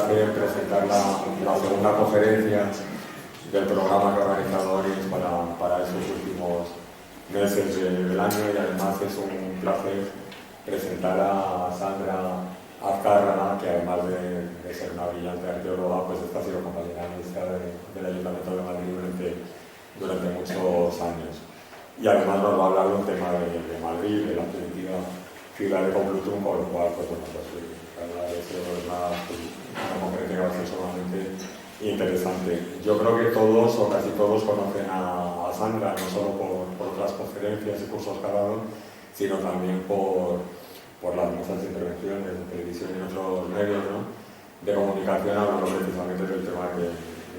placer presentar la segunda conferencia del programa que he organizado Oris para estos últimos meses del año, y además es un placer presentar a Sandra Azcárraga, que además de ser una brillante arqueóloga, pues esta ha sido compañera nuestra del Ayuntamiento de Madrid durante muchos años. Y además nos va a hablar de un tema de Madrid, de la primitiva ciudad de Complutum, con lo cual, pues bueno, pues la verdad es que es una conferencia que va a ser sumamente interesante. Yo creo que todos o casi todos conocen a Sandra, no solo por otras conferencias y cursos que ha dado, sino también por las muchas intervenciones en televisión y en otros medios, ¿no?, de comunicación, hablando precisamente del tema de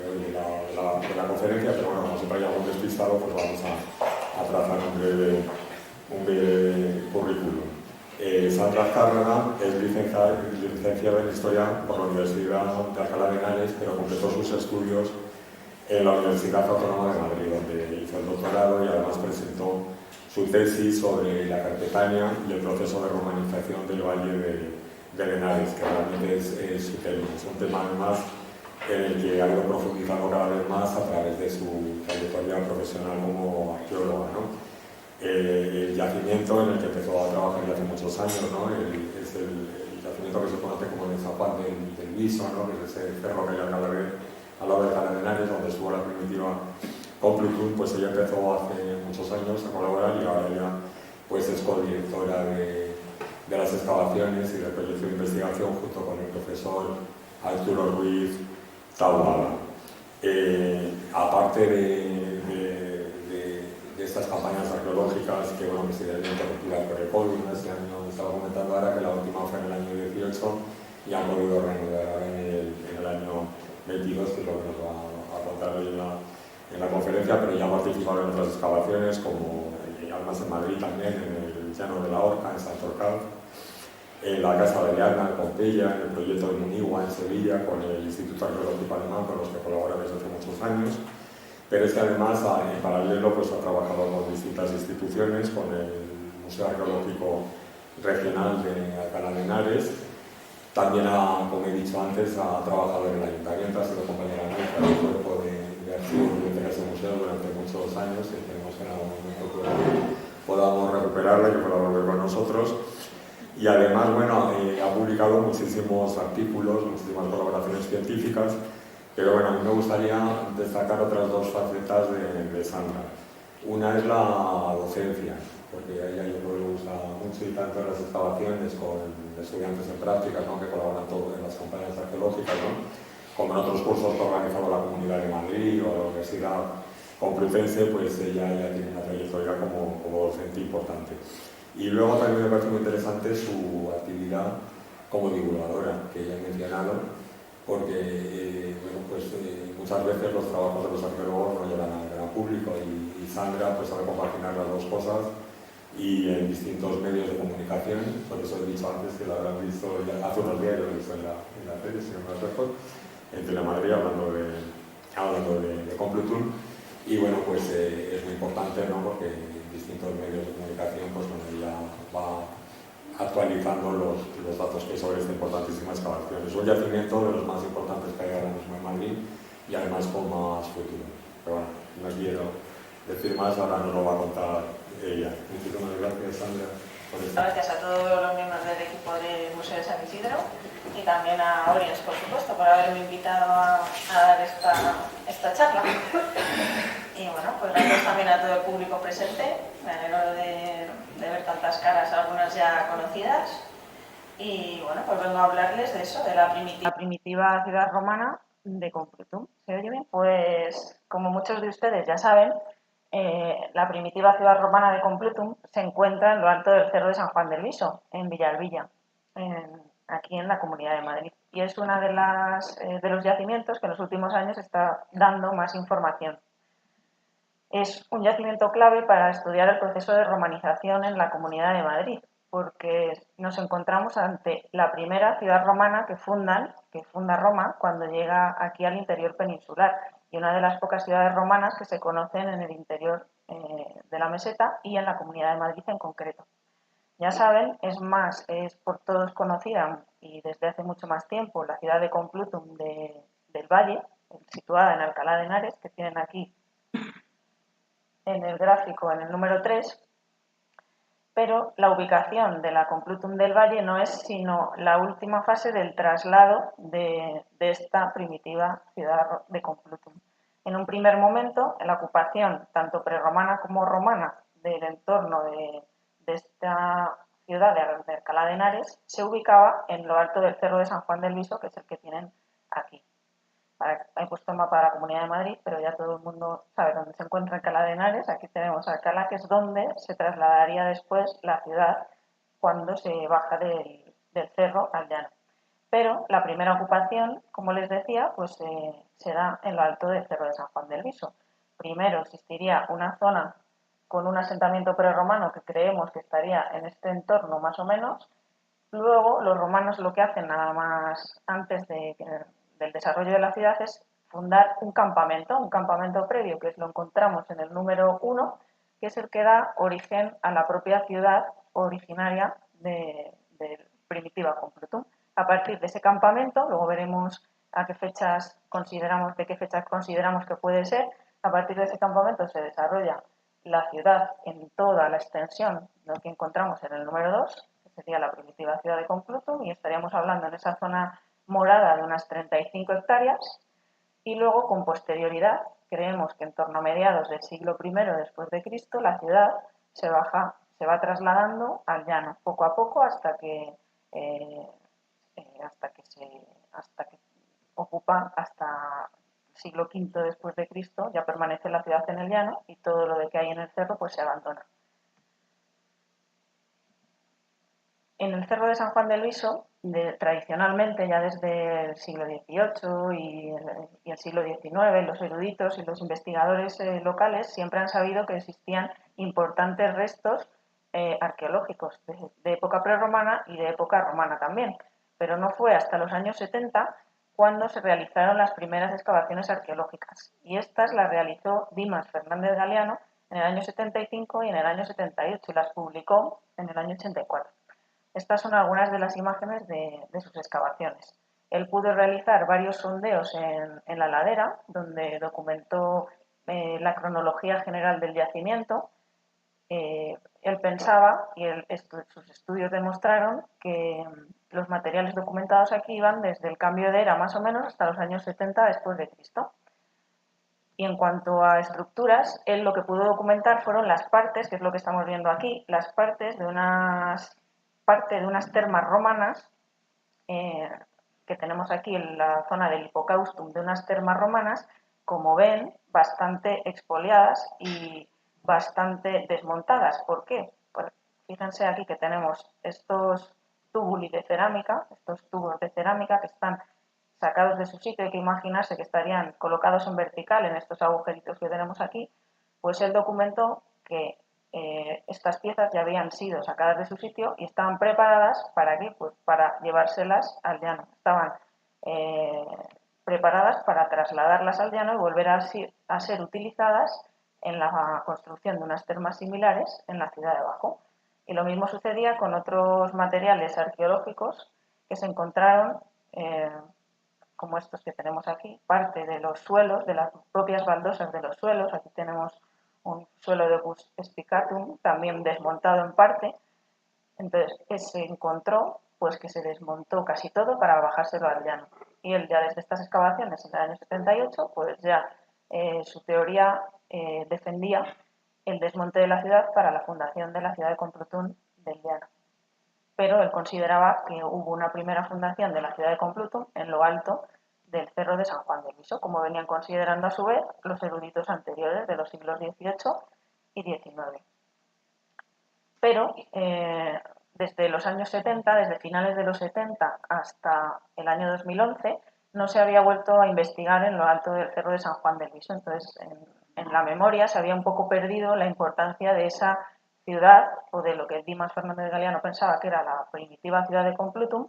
hoy de la conferencia, pero bueno, como siempre hay algún despistado, pues vamos a trazar un breve currículum. Sandra Azcárraga es licenciada en Historia por la Universidad de Alcalá de Henares, pero completó sus estudios en la Universidad Autónoma de Madrid, donde hizo el doctorado y además presentó su tesis sobre la Carpetania y el proceso de romanización del Valle de Henares, que realmente es su tema. Es un tema además en el que ha ido profundizando cada vez más a través de su trayectoria profesional como arqueóloga, ¿no? El yacimiento en el que empezó a trabajar ya hace muchos años, ¿no?, es el yacimiento que se conoce como el San Juan del Viso, ¿no?, que es ese cerro que hay al lado de Alcalá de Henares, donde estuvo la primitiva Complutum. Pues ella empezó hace muchos años a colaborar y ahora ella pues es codirectora de las excavaciones y del proyecto de investigación junto con el profesor Arturo Ruiz Taboada. Aparte de estas campañas arqueológicas que, bueno, que se deben interrumpidas por el COVID, ¿no? Este año estaba comentando ahora que la última fue en el año 18 y han podido reanudar ahora en el año 22, que es lo que nos va a contar hoy en la conferencia, pero ya ha participado en otras excavaciones, como además en Madrid también, en el Llano de la Horca, en Santorcaz, en la Casa de Llana, en Pompeya, en el proyecto de Munigua, en Sevilla, con el Instituto Arqueológico Alemán, con los que colabora desde hace muchos años. Pero es que además, en paralelo, pues ha trabajado con distintas instituciones, con el Museo Arqueológico Regional de Alcalá de Henares. También, como he dicho antes, ha trabajado en el Ayuntamiento, ha sido compañera nuestra del cuerpo de archivos de ese museo durante muchos años, y esperemos que en algún momento podamos recuperarla y que pueda volver con nosotros. Y además, bueno, ha publicado muchísimos artículos, muchísimas colaboraciones científicas, pero bueno, a mí me gustaría destacar otras dos facetas de Sandra. Una es la docencia, porque a ella yo creo que le gusta mucho, y tanto en las excavaciones con estudiantes en prácticas, ¿no?, que colaboran todo en las campañas arqueológicas, ¿no?, como en otros cursos que ha organizado la Comunidad de Madrid o la Universidad Complutense, pues ella ya tiene una trayectoria como docente importante. Y luego también me parece muy interesante su actividad como divulgadora, que ya he mencionado, porque bueno, pues, muchas veces los trabajos de los arqueólogos no llegan al gran público, y Sandra pues sabe compaginar las dos cosas, y en distintos medios de comunicación. Por eso he dicho antes que la habrán visto ya hace unos días, lo he visto en la tele, si no me acuerdo, en Telemadrid, hablando de Complutum. Y bueno, pues es muy importante, ¿no?, porque distintos medios de comunicación, pues bueno, ya va actualizando los datos que hay sobre esta importantísima excavación. Es un yacimiento de los más importantes que hay ahora mismo en Madrid, y además con más futuro. Pero bueno, no quiero decir más, ahora nos lo va a contar ella. Muchísimas gracias, Sandra, por esto. Gracias a todos los miembros del equipo del Museo de San Isidro, y también a Oriens, por supuesto, por haberme invitado a dar esta charla. Y bueno, pues gracias también a todo el público presente. Me alegro de ver tantas caras, algunas ya conocidas. Y bueno, pues vengo a hablarles de eso, de la primitiva ciudad romana de Complutum. ¿Se oye bien? Pues como muchos de ustedes ya saben, la primitiva ciudad romana de Complutum se encuentra en lo alto del Cerro de San Juan del Viso, en Villalbilla, aquí en la Comunidad de Madrid. Y es una de los yacimientos que en los últimos años está dando más información. Es un yacimiento clave para estudiar el proceso de romanización en la Comunidad de Madrid, porque nos encontramos ante la primera ciudad romana que funda Roma cuando llega aquí al interior peninsular, y una de las pocas ciudades romanas que se conocen en el interior de la meseta y en la Comunidad de Madrid en concreto. Ya saben, es por todos conocida y desde hace mucho más tiempo la ciudad de Complutum del Valle, situada en Alcalá de Henares, que tienen aquí en el gráfico en el número 3, pero la ubicación de la Complutum del Valle no es sino la última fase del traslado de esta primitiva ciudad de Complutum. En un primer momento, la ocupación tanto prerromana como romana del entorno de esta ciudad de Alcalá de Henares se ubicaba en lo alto del Cerro de San Juan del Viso, que es el que tienen aquí. He puesto el mapa de la Comunidad de Madrid, pero ya todo el mundo sabe dónde se encuentra Alcalá de Henares. Aquí tenemos Alcalá, que es donde se trasladaría después la ciudad cuando se baja del cerro al llano. Pero la primera ocupación, como les decía, pues se da en lo alto del Cerro de San Juan del Viso. Primero existiría una zona con un asentamiento prerromano que creemos que estaría en este entorno más o menos. Luego los romanos lo que hacen nada más antes del desarrollo de la ciudad es fundar un campamento previo, que lo encontramos en el número 1, que es el que da origen a la propia ciudad originaria de primitiva Complutum. A partir de ese campamento, luego veremos de qué fechas consideramos que puede ser, a partir de ese campamento se desarrolla la ciudad en toda la extensión, lo que encontramos en el número 2, que sería la primitiva ciudad de Complutum, y estaríamos hablando en esa zona morada de unas 35 hectáreas, y luego con posterioridad, creemos que en torno a mediados del siglo I después de Cristo, la ciudad se va trasladando al llano, poco a poco, hasta que ocupa hasta el siglo V después de Cristo, ya permanece la ciudad en el llano y todo lo de que hay en el cerro pues se abandona. En el Cerro de San Juan del Viso, tradicionalmente, ya desde el siglo XVIII y el siglo XIX, los eruditos y los investigadores locales siempre han sabido que existían importantes restos arqueológicos de época prerromana y de época romana también. Pero no fue hasta los años 70 cuando se realizaron las primeras excavaciones arqueológicas. Y estas las realizó Dimas Fernández Galiano en el año 75 y en el año 78 y las publicó en el año 84. Estas son algunas de las imágenes de sus excavaciones. Él pudo realizar varios sondeos en la ladera, donde documentó la cronología general del yacimiento. Él pensaba, y sus estudios demostraron, que los materiales documentados aquí iban desde el cambio de era más o menos hasta los años 70 después de Cristo. Y en cuanto a estructuras, él lo que pudo documentar fueron las partes, que es lo que estamos viendo aquí, las partes de unas termas romanas que tenemos aquí en la zona del hipocaustum, de unas termas romanas, como ven, bastante expoliadas y bastante desmontadas. ¿Por qué? Pues fíjense aquí que tenemos estos túbulos de cerámica, que están sacados de su sitio. Hay que imaginarse que estarían colocados en vertical en estos agujeritos que tenemos aquí. Pues él documentó que estas piezas ya habían sido sacadas de su sitio y estaban preparadas ¿para qué? Pues para llevárselas al llano. Estaban preparadas para trasladarlas al llano y volver a ser utilizadas en la construcción de unas termas similares en la ciudad de abajo. Y lo mismo sucedía con otros materiales arqueológicos que se encontraron, como estos que tenemos aquí, parte de los suelos, de las propias baldosas de los suelos. Aquí tenemos un suelo de Opus Spicatum, también desmontado en parte. Entonces, se encontró pues que se desmontó casi todo para bajárselo al llano. Y él ya desde estas excavaciones en el año 78, pues ya su teoría defendía el desmonte de la ciudad para la fundación de la ciudad de Complutum del llano. Pero él consideraba que hubo una primera fundación de la ciudad de Complutum en lo alto del Cerro de San Juan del Viso, como venían considerando a su vez los eruditos anteriores de los siglos XVIII y XIX. Pero desde los años 70, desde finales de los 70 hasta el año 2011, no se había vuelto a investigar en lo alto del Cerro de San Juan del Viso. Entonces, en la memoria se había un poco perdido la importancia de esa ciudad, o de lo que Dimas Fernández Galiano pensaba que era la primitiva ciudad de Complutum.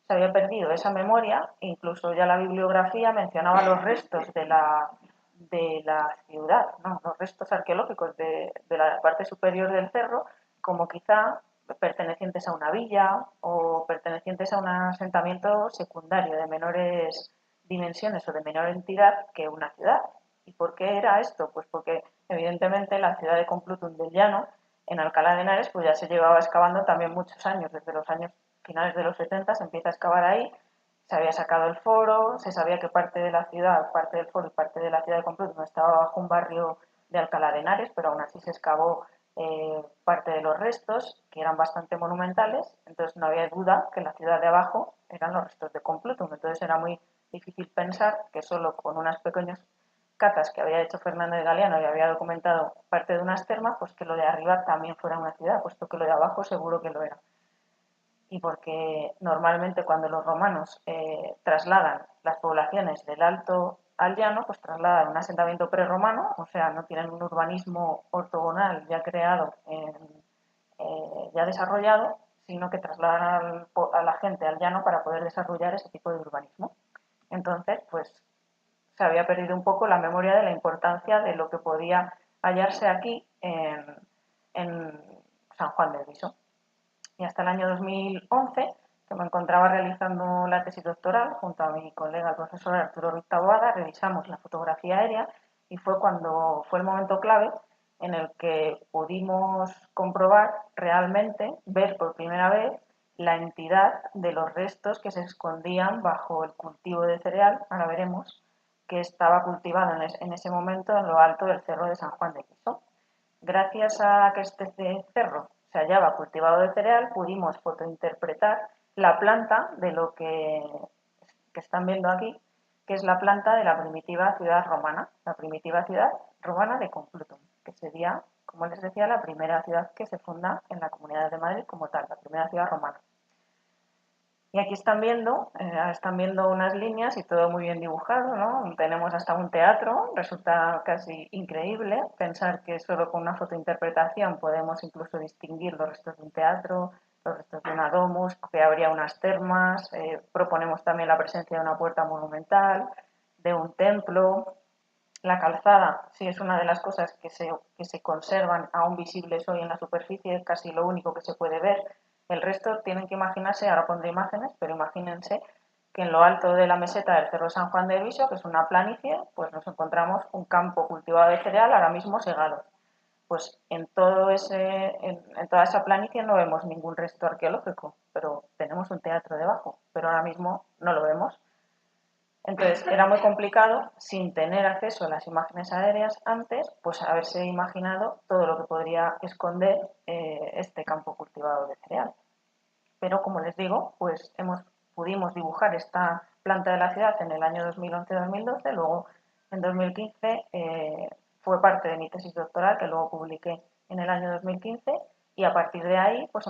Se había perdido esa memoria, incluso ya la bibliografía mencionaba los restos de la ciudad, ¿no? Los restos arqueológicos de la parte superior del cerro, como quizá pertenecientes a una villa o pertenecientes a un asentamiento secundario de menores dimensiones o de menor entidad que una ciudad. ¿Y por qué era esto? Pues porque evidentemente la ciudad de Complutum del Llano, en Alcalá de Henares, pues ya se llevaba excavando también muchos años, desde los años finales de los 70 se empieza a excavar ahí, se había sacado el foro, se sabía que parte de la ciudad, parte del foro y parte de la ciudad de Complutum estaba bajo un barrio de Alcalá de Henares, pero aún así se excavó parte de los restos, que eran bastante monumentales, entonces no había duda que la ciudad de abajo eran los restos de Complutum, entonces era muy difícil pensar que solo con unas pequeñas catas que había hecho Fernández Galeano y había documentado parte de unas termas, pues que lo de arriba también fuera una ciudad, puesto que lo de abajo seguro que lo era. Y porque normalmente cuando los romanos trasladan las poblaciones del alto al llano, pues trasladan un asentamiento prerromano, o sea, no tienen un urbanismo ortogonal ya creado, ya desarrollado, sino que trasladan a la gente al llano para poder desarrollar ese tipo de urbanismo. Entonces, pues se había perdido un poco la memoria de la importancia de lo que podía hallarse aquí en San Juan del Viso. Y hasta el año 2011, que me encontraba realizando la tesis doctoral junto a mi colega el profesor Arturo Ruiz Taboada, revisamos la fotografía aérea y fue cuando fue el momento clave en el que pudimos comprobar realmente, ver por primera vez la entidad de los restos que se escondían bajo el cultivo de cereal, ahora veremos, que estaba cultivado en ese momento en lo alto del cerro de San Juan de Quiso. Gracias a que este cerro se hallaba cultivado de cereal, pudimos fotointerpretar la planta de lo que están viendo aquí, que es la planta de la primitiva ciudad romana, la primitiva ciudad romana de Complutum, que sería, como les decía, la primera ciudad que se funda en la Comunidad de Madrid como tal, la primera ciudad romana. Y aquí están viendo unas líneas y todo muy bien dibujado, ¿no? Tenemos hasta un teatro, resulta casi increíble pensar que solo con una fotointerpretación podemos incluso distinguir los restos de un teatro, los restos de una domus, que habría unas termas, proponemos también la presencia de una puerta monumental, de un templo. La calzada sí es una de las cosas que se conservan aún visibles hoy en la superficie, es casi lo único que se puede ver. El resto tienen que imaginarse, ahora pondré imágenes, pero imagínense que en lo alto de la meseta del Cerro San Juan de Viso, que es una planicie, pues nos encontramos un campo cultivado de cereal ahora mismo segado. Pues en toda esa planicie no vemos ningún resto arqueológico, pero tenemos un teatro debajo, pero ahora mismo no lo vemos. Entonces era muy complicado, sin tener acceso a las imágenes aéreas antes, pues haberse imaginado todo lo que podría esconder este campo cultivado de cereal. Pero como les digo, pues pudimos dibujar esta planta de la ciudad en el año 2011-2012, luego en 2015 fue parte de mi tesis doctoral que luego publiqué en el año 2015 y a partir de ahí pues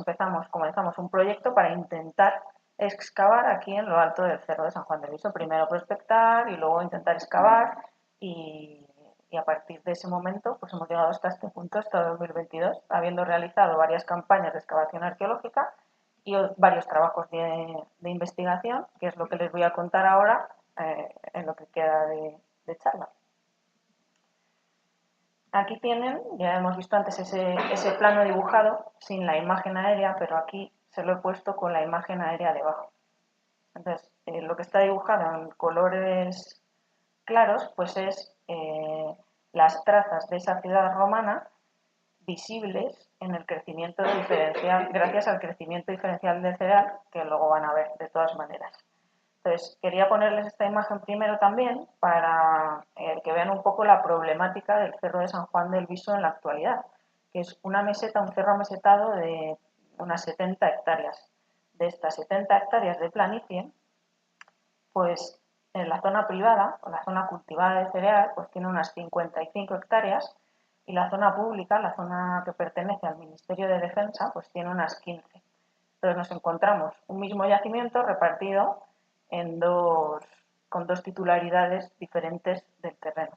comenzamos un proyecto para intentar excavar aquí en lo alto del Cerro de San Juan de Viso, primero prospectar y luego intentar excavar y a partir de ese momento pues hemos llegado hasta este punto, hasta 2022, habiendo realizado varias campañas de excavación arqueológica y varios trabajos de investigación, que es lo que les voy a contar ahora en lo que queda de charla. Aquí tienen, ya hemos visto antes ese plano dibujado sin la imagen aérea, pero aquí se lo he puesto con la imagen aérea debajo. Entonces, lo que está dibujado en colores claros, pues es las trazas de esa ciudad romana visibles en el crecimiento diferencial, gracias al crecimiento diferencial del cereal, que luego van a ver de todas maneras. Entonces, quería ponerles esta imagen primero también para que vean un poco la problemática del Cerro de San Juan del Viso en la actualidad, que es una meseta, un cerro amesetado de unas 70 hectáreas. De estas 70 hectáreas de planicie, pues en la zona privada, o la zona cultivada de cereal, pues tiene unas 55 hectáreas y la zona pública, la zona que pertenece al Ministerio de Defensa, pues tiene unas 15. Entonces nos encontramos un mismo yacimiento repartido con dos titularidades diferentes del terreno.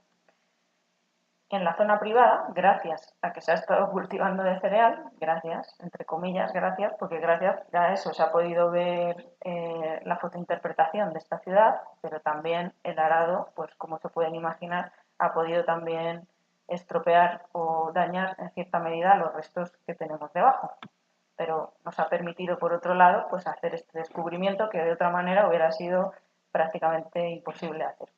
En la zona privada, gracias a que se ha estado cultivando de cereal, gracias, entre comillas, gracias, porque gracias a eso se ha podido ver la fotointerpretación de esta ciudad, pero también el arado, pues como se pueden imaginar, ha podido también estropear o dañar en cierta medida los restos que tenemos debajo. pero nos ha permitido, por otro lado, pues hacer este descubrimiento que de otra manera hubiera sido prácticamente imposible hacer.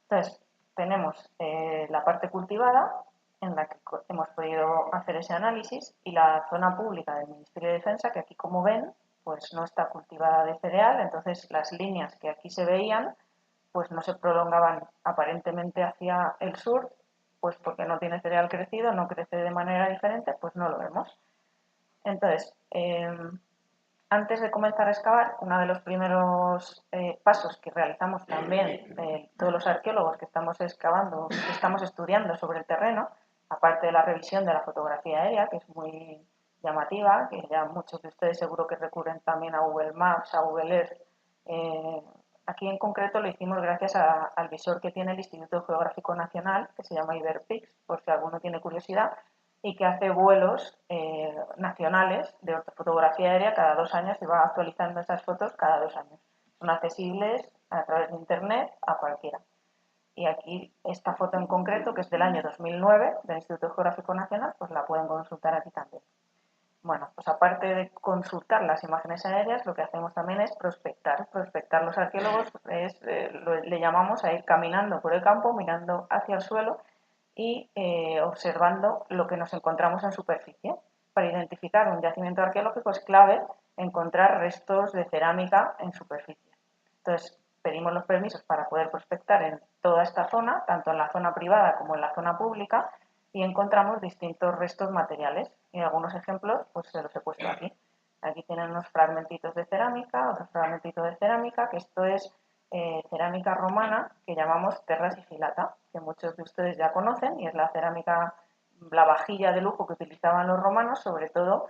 Entonces, tenemos la parte cultivada, en la que hemos podido hacer ese análisis, y la zona pública del Ministerio de Defensa, que aquí, como ven, pues no está cultivada de cereal, entonces las líneas que aquí se veían pues no se prolongaban aparentemente hacia el sur, pues porque no tiene cereal crecido, no crece de manera diferente, pues no lo vemos. Entonces, antes de comenzar a excavar, uno de los primeros pasos que realizamos también todos los arqueólogos que estamos excavando, que estamos estudiando sobre el terreno, aparte de la revisión de la fotografía aérea, que es muy llamativa, que ya muchos de ustedes seguro que recurren también a Google Maps, a Google Earth. Aquí en concreto lo hicimos gracias al visor que tiene el Instituto Geográfico Nacional, que se llama Iberpix, por si alguno tiene curiosidad, y que hace vuelos nacionales de fotografía aérea cada 2 años y va actualizando esas fotos cada 2 años. Son accesibles a través de Internet a cualquiera. Y aquí esta foto en concreto, que es del año 2009 del Instituto Geográfico Nacional, pues la pueden consultar aquí también. Bueno, pues aparte de consultar las imágenes aéreas, lo que hacemos también es prospectar. Prospectar los arqueólogos le llamamos a ir caminando por el campo, mirando hacia el suelo y observando lo que nos encontramos en superficie. Para identificar un yacimiento arqueológico es clave encontrar restos de cerámica en superficie. Entonces, pedimos los permisos para poder prospectar en toda esta zona, tanto en la zona privada como en la zona pública, y encontramos distintos restos materiales. Y algunos ejemplos, pues se los he puesto aquí. Aquí tienen unos fragmentitos de cerámica, otro fragmentito de cerámica, que esto es cerámica romana que llamamos terra sigillata, que muchos de ustedes ya conocen, y es la cerámica, la vajilla de lujo que utilizaban los romanos, sobre todo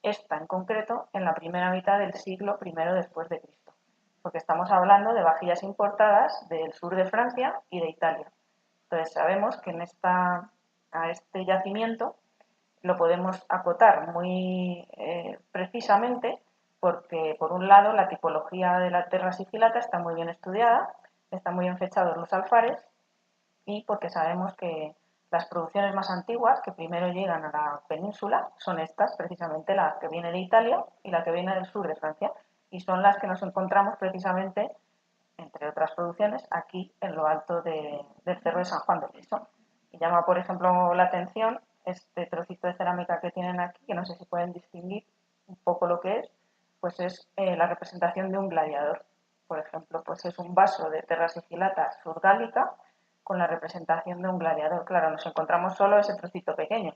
esta en concreto, en la primera mitad del siglo I después de Cristo, porque estamos hablando de vajillas importadas del sur de Francia y de Italia. Entonces sabemos que a este yacimiento lo podemos acotar muy precisamente porque, por un lado, la tipología de la terra sigillata está muy bien estudiada, están muy bien fechados los alfares, y porque sabemos que las producciones más antiguas que primero llegan a la península son estas, precisamente la que viene de Italia y la que viene del sur de Francia, y son las que nos encontramos precisamente, entre otras producciones, aquí en lo alto del Cerro de San Juan del Liso. Y llama, por ejemplo, la atención este trocito de cerámica que tienen aquí, que no sé si pueden distinguir un poco lo que es, pues es la representación de un gladiador. Por ejemplo, pues es un vaso de terra sigillata surgálica con la representación de un gladiador. Claro, nos encontramos solo ese trocito pequeño,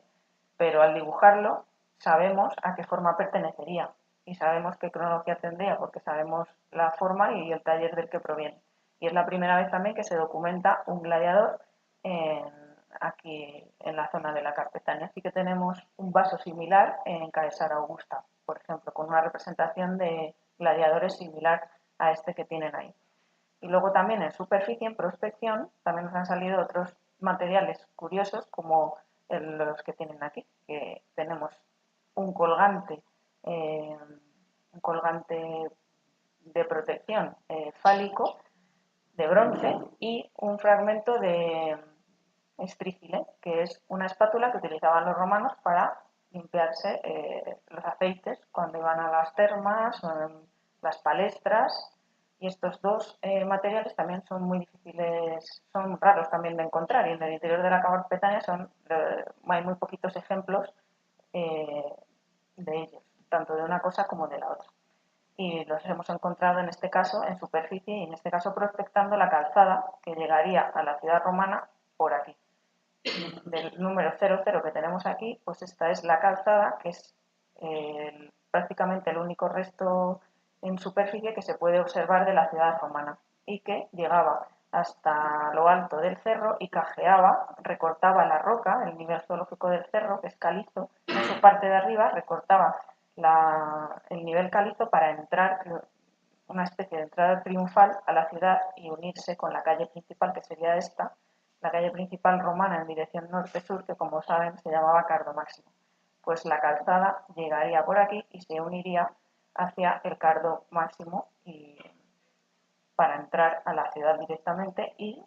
pero al dibujarlo sabemos a qué forma pertenecería y sabemos qué cronología tendría, porque sabemos la forma y el taller del que proviene. Y es la primera vez también que se documenta un gladiador aquí en la zona de la Carpetania. Así que tenemos un vaso similar en Caesar Augusta, por ejemplo, con una representación de gladiadores similar a este que tienen ahí. Y luego también en superficie, en prospección, también nos han salido otros materiales curiosos como los que tienen aquí, que tenemos un colgante de protección fálico de bronce y un fragmento de estrígile, que es una espátula que utilizaban los romanos para limpiarse los aceites cuando iban a las termas o en las palestras. Y estos dos materiales también son muy difíciles, son raros también de encontrar, y en el interior de la Carpetania hay muy poquitos ejemplos de ellos, tanto de una cosa como de la otra. Y los hemos encontrado en este caso en superficie y en este caso prospectando la calzada que llegaría a la ciudad romana por aquí. Del número 00 que tenemos aquí, pues esta es la calzada, que es prácticamente el único resto en superficie que se puede observar de la ciudad romana y que llegaba hasta lo alto del cerro y cajeaba, recortaba la roca, el nivel geológico del cerro, que es calizo, en su parte de arriba recortaba el nivel calizo para entrar, una especie de entrada triunfal a la ciudad y unirse con la calle principal, que sería esta, la calle principal romana en dirección norte-sur, que como saben se llamaba Cardo Máximo. Pues la calzada llegaría por aquí y se uniría hacia el Cardo Máximo para entrar a la ciudad directamente y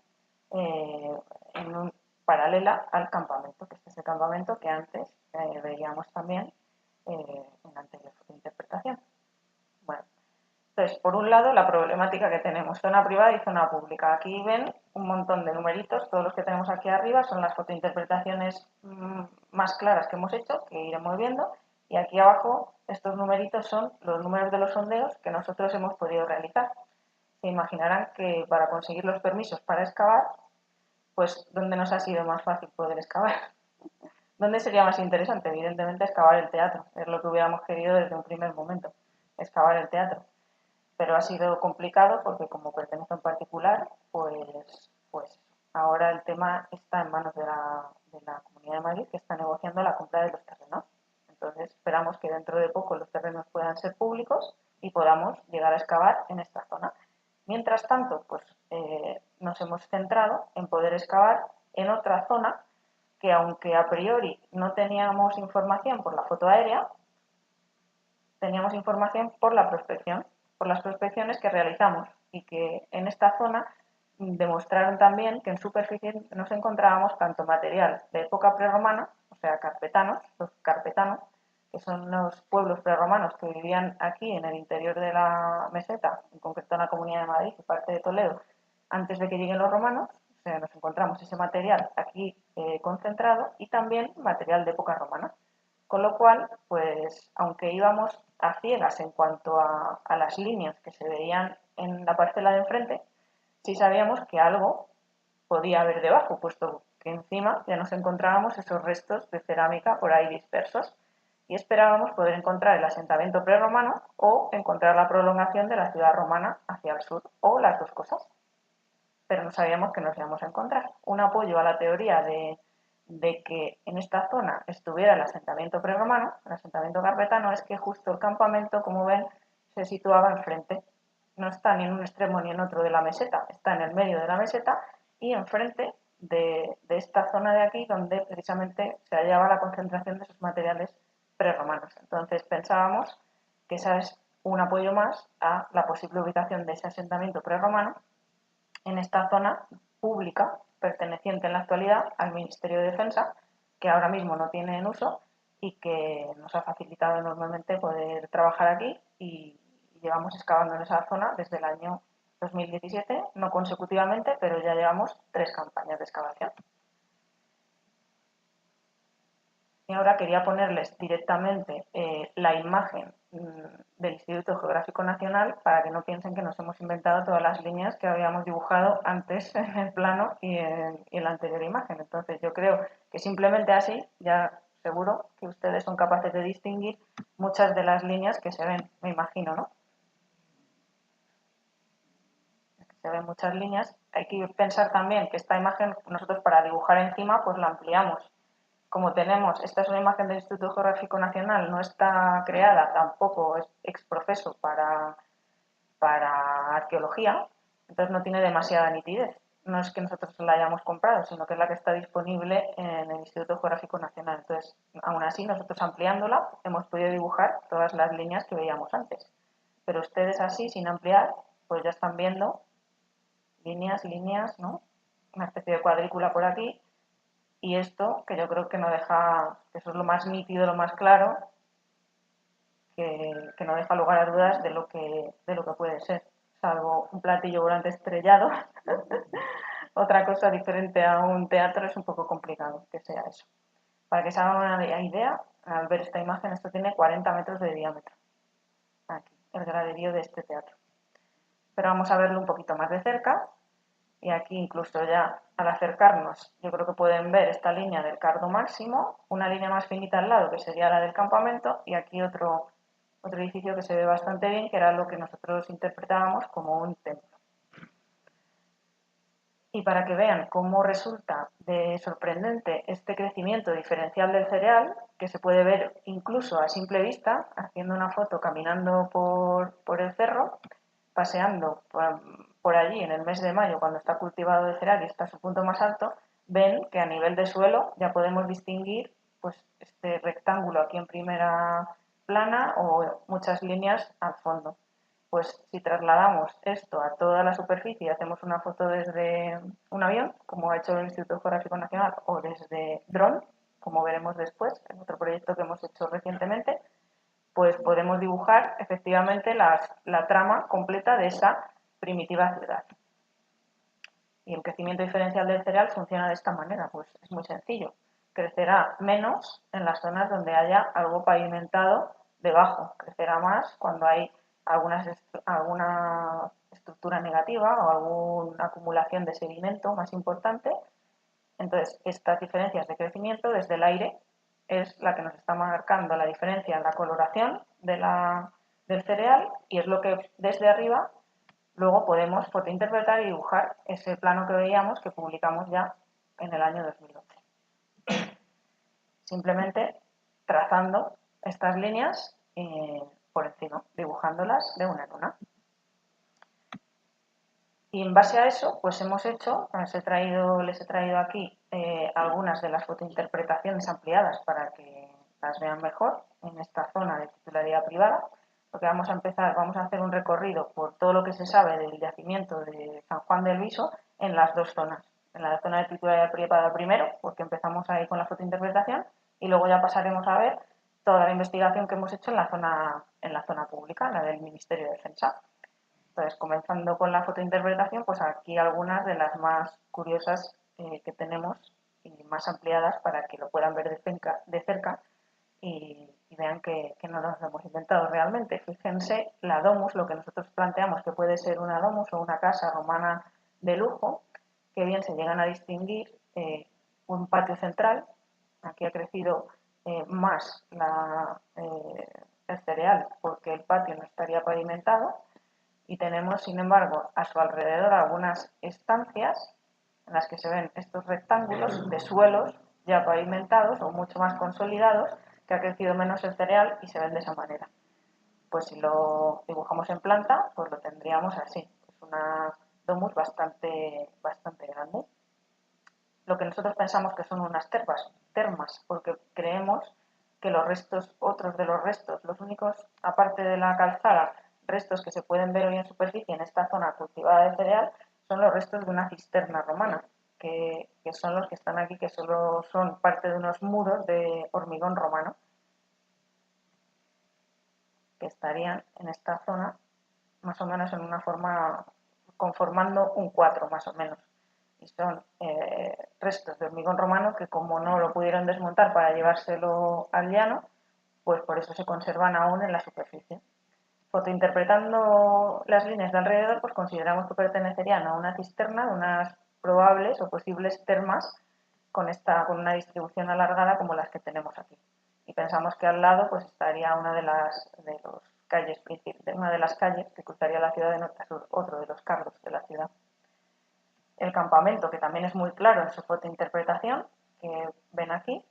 paralela al campamento, que este es el campamento que antes veíamos también en la anterior interpretación. Bueno, entonces, por un lado, la problemática que tenemos, zona privada y zona pública. Aquí ven un montón de numeritos, todos los que tenemos aquí arriba son las fotointerpretaciones más claras que hemos hecho, que iremos viendo, y aquí abajo estos numeritos son los números de los sondeos que nosotros hemos podido realizar. Se imaginarán que para conseguir los permisos para excavar, pues ¿dónde nos ha sido más fácil poder excavar? ¿Dónde sería más interesante? Evidentemente excavar el teatro, es lo que hubiéramos querido desde un primer momento, excavar el teatro. Pero ha sido complicado porque como pertenece a un particular, pues ahora el tema está en manos de la Comunidad de Madrid, que está negociando la compra de los terrenos. Entonces esperamos que dentro de poco los terrenos puedan ser públicos y podamos llegar a excavar en esta zona. Mientras tanto, pues nos hemos centrado en poder excavar en otra zona que, aunque a priori no teníamos información por la foto aérea, teníamos información por la prospección, por las prospecciones que realizamos y que en esta zona demostraron también que en superficie nos encontrábamos tanto material de época prerromana, o sea, carpetanos, los carpetanos, que son los pueblos prerromanos que vivían aquí en el interior de la meseta, en concreto en la Comunidad de Madrid y parte de Toledo, antes de que lleguen los romanos. O sea, nos encontramos ese material aquí concentrado y también material de época romana. Con lo cual, pues aunque íbamos a ciegas en cuanto a las líneas que se veían en la parcela de enfrente, sí sabíamos que algo podía haber debajo, puesto que encima ya nos encontrábamos esos restos de cerámica por ahí dispersos y esperábamos poder encontrar el asentamiento prerromano o encontrar la prolongación de la ciudad romana hacia el sur, o las dos cosas. Pero no sabíamos que nos íbamos a encontrar. Un apoyo a la teoría de que en esta zona estuviera el asentamiento prerromano, el asentamiento carpetano, es que justo el campamento, como ven, se situaba enfrente. No está ni en un extremo ni en otro de la meseta, está en el medio de la meseta y enfrente de esta zona de aquí, donde precisamente se hallaba la concentración de esos materiales prerromanos. Entonces pensábamos que ese es un apoyo más a la posible ubicación de ese asentamiento prerromano en esta zona pública perteneciente en la actualidad al Ministerio de Defensa, que ahora mismo no tiene en uso y que nos ha facilitado enormemente poder trabajar aquí, y llevamos excavando en esa zona desde el año 2017, no consecutivamente, pero ya llevamos 3 campañas de excavación. Y ahora quería ponerles directamente la imagen del Instituto Geográfico Nacional para que no piensen que nos hemos inventado todas las líneas que habíamos dibujado antes en el plano y en la anterior imagen. Entonces yo creo que simplemente así ya seguro que ustedes son capaces de distinguir muchas de las líneas que se ven, me imagino, ¿no? Se ven muchas líneas. Hay que pensar también que esta imagen nosotros para dibujar encima pues la ampliamos. Como tenemos, esta es una imagen del Instituto Geográfico Nacional, no está creada, tampoco es exprofeso para arqueología, entonces no tiene demasiada nitidez. No es que nosotros la hayamos comprado, sino que es la que está disponible en el Instituto Geográfico Nacional. Entonces, aún así, nosotros ampliándola hemos podido dibujar todas las líneas que veíamos antes. Pero ustedes así, sin ampliar, pues ya están viendo líneas, ¿no? Una especie de cuadrícula por aquí. Y esto, que yo creo que no deja, que eso es lo más nítido, lo más claro, que no deja lugar a dudas de lo que puede ser, salvo un platillo volante estrellado. Otra cosa diferente a un teatro es un poco complicado que sea eso. Para que se hagan una idea, al ver esta imagen, esto tiene 40 metros de diámetro. Aquí, el graderío de este teatro. Pero vamos a verlo un poquito más de cerca. Y aquí incluso ya al acercarnos, yo creo que pueden ver esta línea del cardo máximo, una línea más finita al lado que sería la del campamento, y aquí otro edificio que se ve bastante bien, que era lo que nosotros interpretábamos como un templo. Y para que vean cómo resulta de sorprendente este crecimiento diferencial del cereal, que se puede ver incluso a simple vista, haciendo una foto caminando por el cerro, paseando por allí en el mes de mayo, cuando está cultivado el cereal y está a su punto más alto, ven que a nivel de suelo ya podemos distinguir pues este rectángulo aquí en primera plana o muchas líneas al fondo. Pues si trasladamos esto a toda la superficie y hacemos una foto desde un avión, como ha hecho el Instituto Geográfico Nacional, o desde dron, como veremos después, en otro proyecto que hemos hecho recientemente, pues podemos dibujar efectivamente la trama completa de esa primitiva ciudad. Y el crecimiento diferencial del cereal funciona de esta manera, pues es muy sencillo. Crecerá menos en las zonas donde haya algo pavimentado debajo, crecerá más cuando hay alguna estructura negativa o alguna acumulación de sedimento más importante. Entonces, estas diferencias de crecimiento desde el aire es la que nos está marcando la diferencia en la coloración del cereal y es lo que desde arriba luego podemos fotointerpretar y dibujar ese plano que veíamos que publicamos ya en el año 2011. Simplemente trazando estas líneas por encima, dibujándolas de una en una. Y en base a eso, pues hemos hecho, les he traído aquí algunas de las fotointerpretaciones ampliadas para que las vean mejor en esta zona de titularidad privada, porque vamos a hacer un recorrido por todo lo que se sabe del yacimiento de San Juan del Viso en las dos zonas. En la zona de titularidad privada primero, porque empezamos ahí con la fotointerpretación, y luego ya pasaremos a ver toda la investigación que hemos hecho en la zona pública, la del Ministerio de Defensa. Entonces, comenzando con la fotointerpretación, pues aquí algunas de las más curiosas que tenemos y más ampliadas para que lo puedan ver de cerca y vean que no nos lo hemos inventado realmente. Fíjense, la domus, lo que nosotros planteamos que puede ser una domus o una casa romana de lujo, que bien se llegan a distinguir un patio central. Aquí ha crecido más el cereal porque el patio no estaría pavimentado y tenemos, sin embargo, a su alrededor algunas estancias en las que se ven estos rectángulos de suelos ya pavimentados o mucho más consolidados, que ha crecido menos el cereal y se ven de esa manera. Pues si lo dibujamos en planta, pues lo tendríamos así. Es una domus bastante grande. Lo que nosotros pensamos que son unas termas, porque creemos que otros de los restos, los únicos, aparte de la calzada, restos que se pueden ver hoy en superficie en esta zona cultivada de cereal, son los restos de una cisterna romana, que son los que están aquí, que solo son parte de unos muros de hormigón romano, que estarían en esta zona más o menos en una forma, conformando un 4 más o menos. Y son restos de hormigón romano que, como no lo pudieron desmontar para llevárselo al llano, pues por eso se conservan aún en la superficie. Fotointerpretando las líneas de alrededor, pues consideramos que pertenecerían a una cisterna de unas probables o posibles termas con una distribución alargada como las que tenemos aquí. Y pensamos que al lado pues estaría una de las calles que cruzaría la ciudad de norte a sur, otro de los carros de la ciudad. El campamento, que también es muy claro en su fotointerpretación, que ven aquí,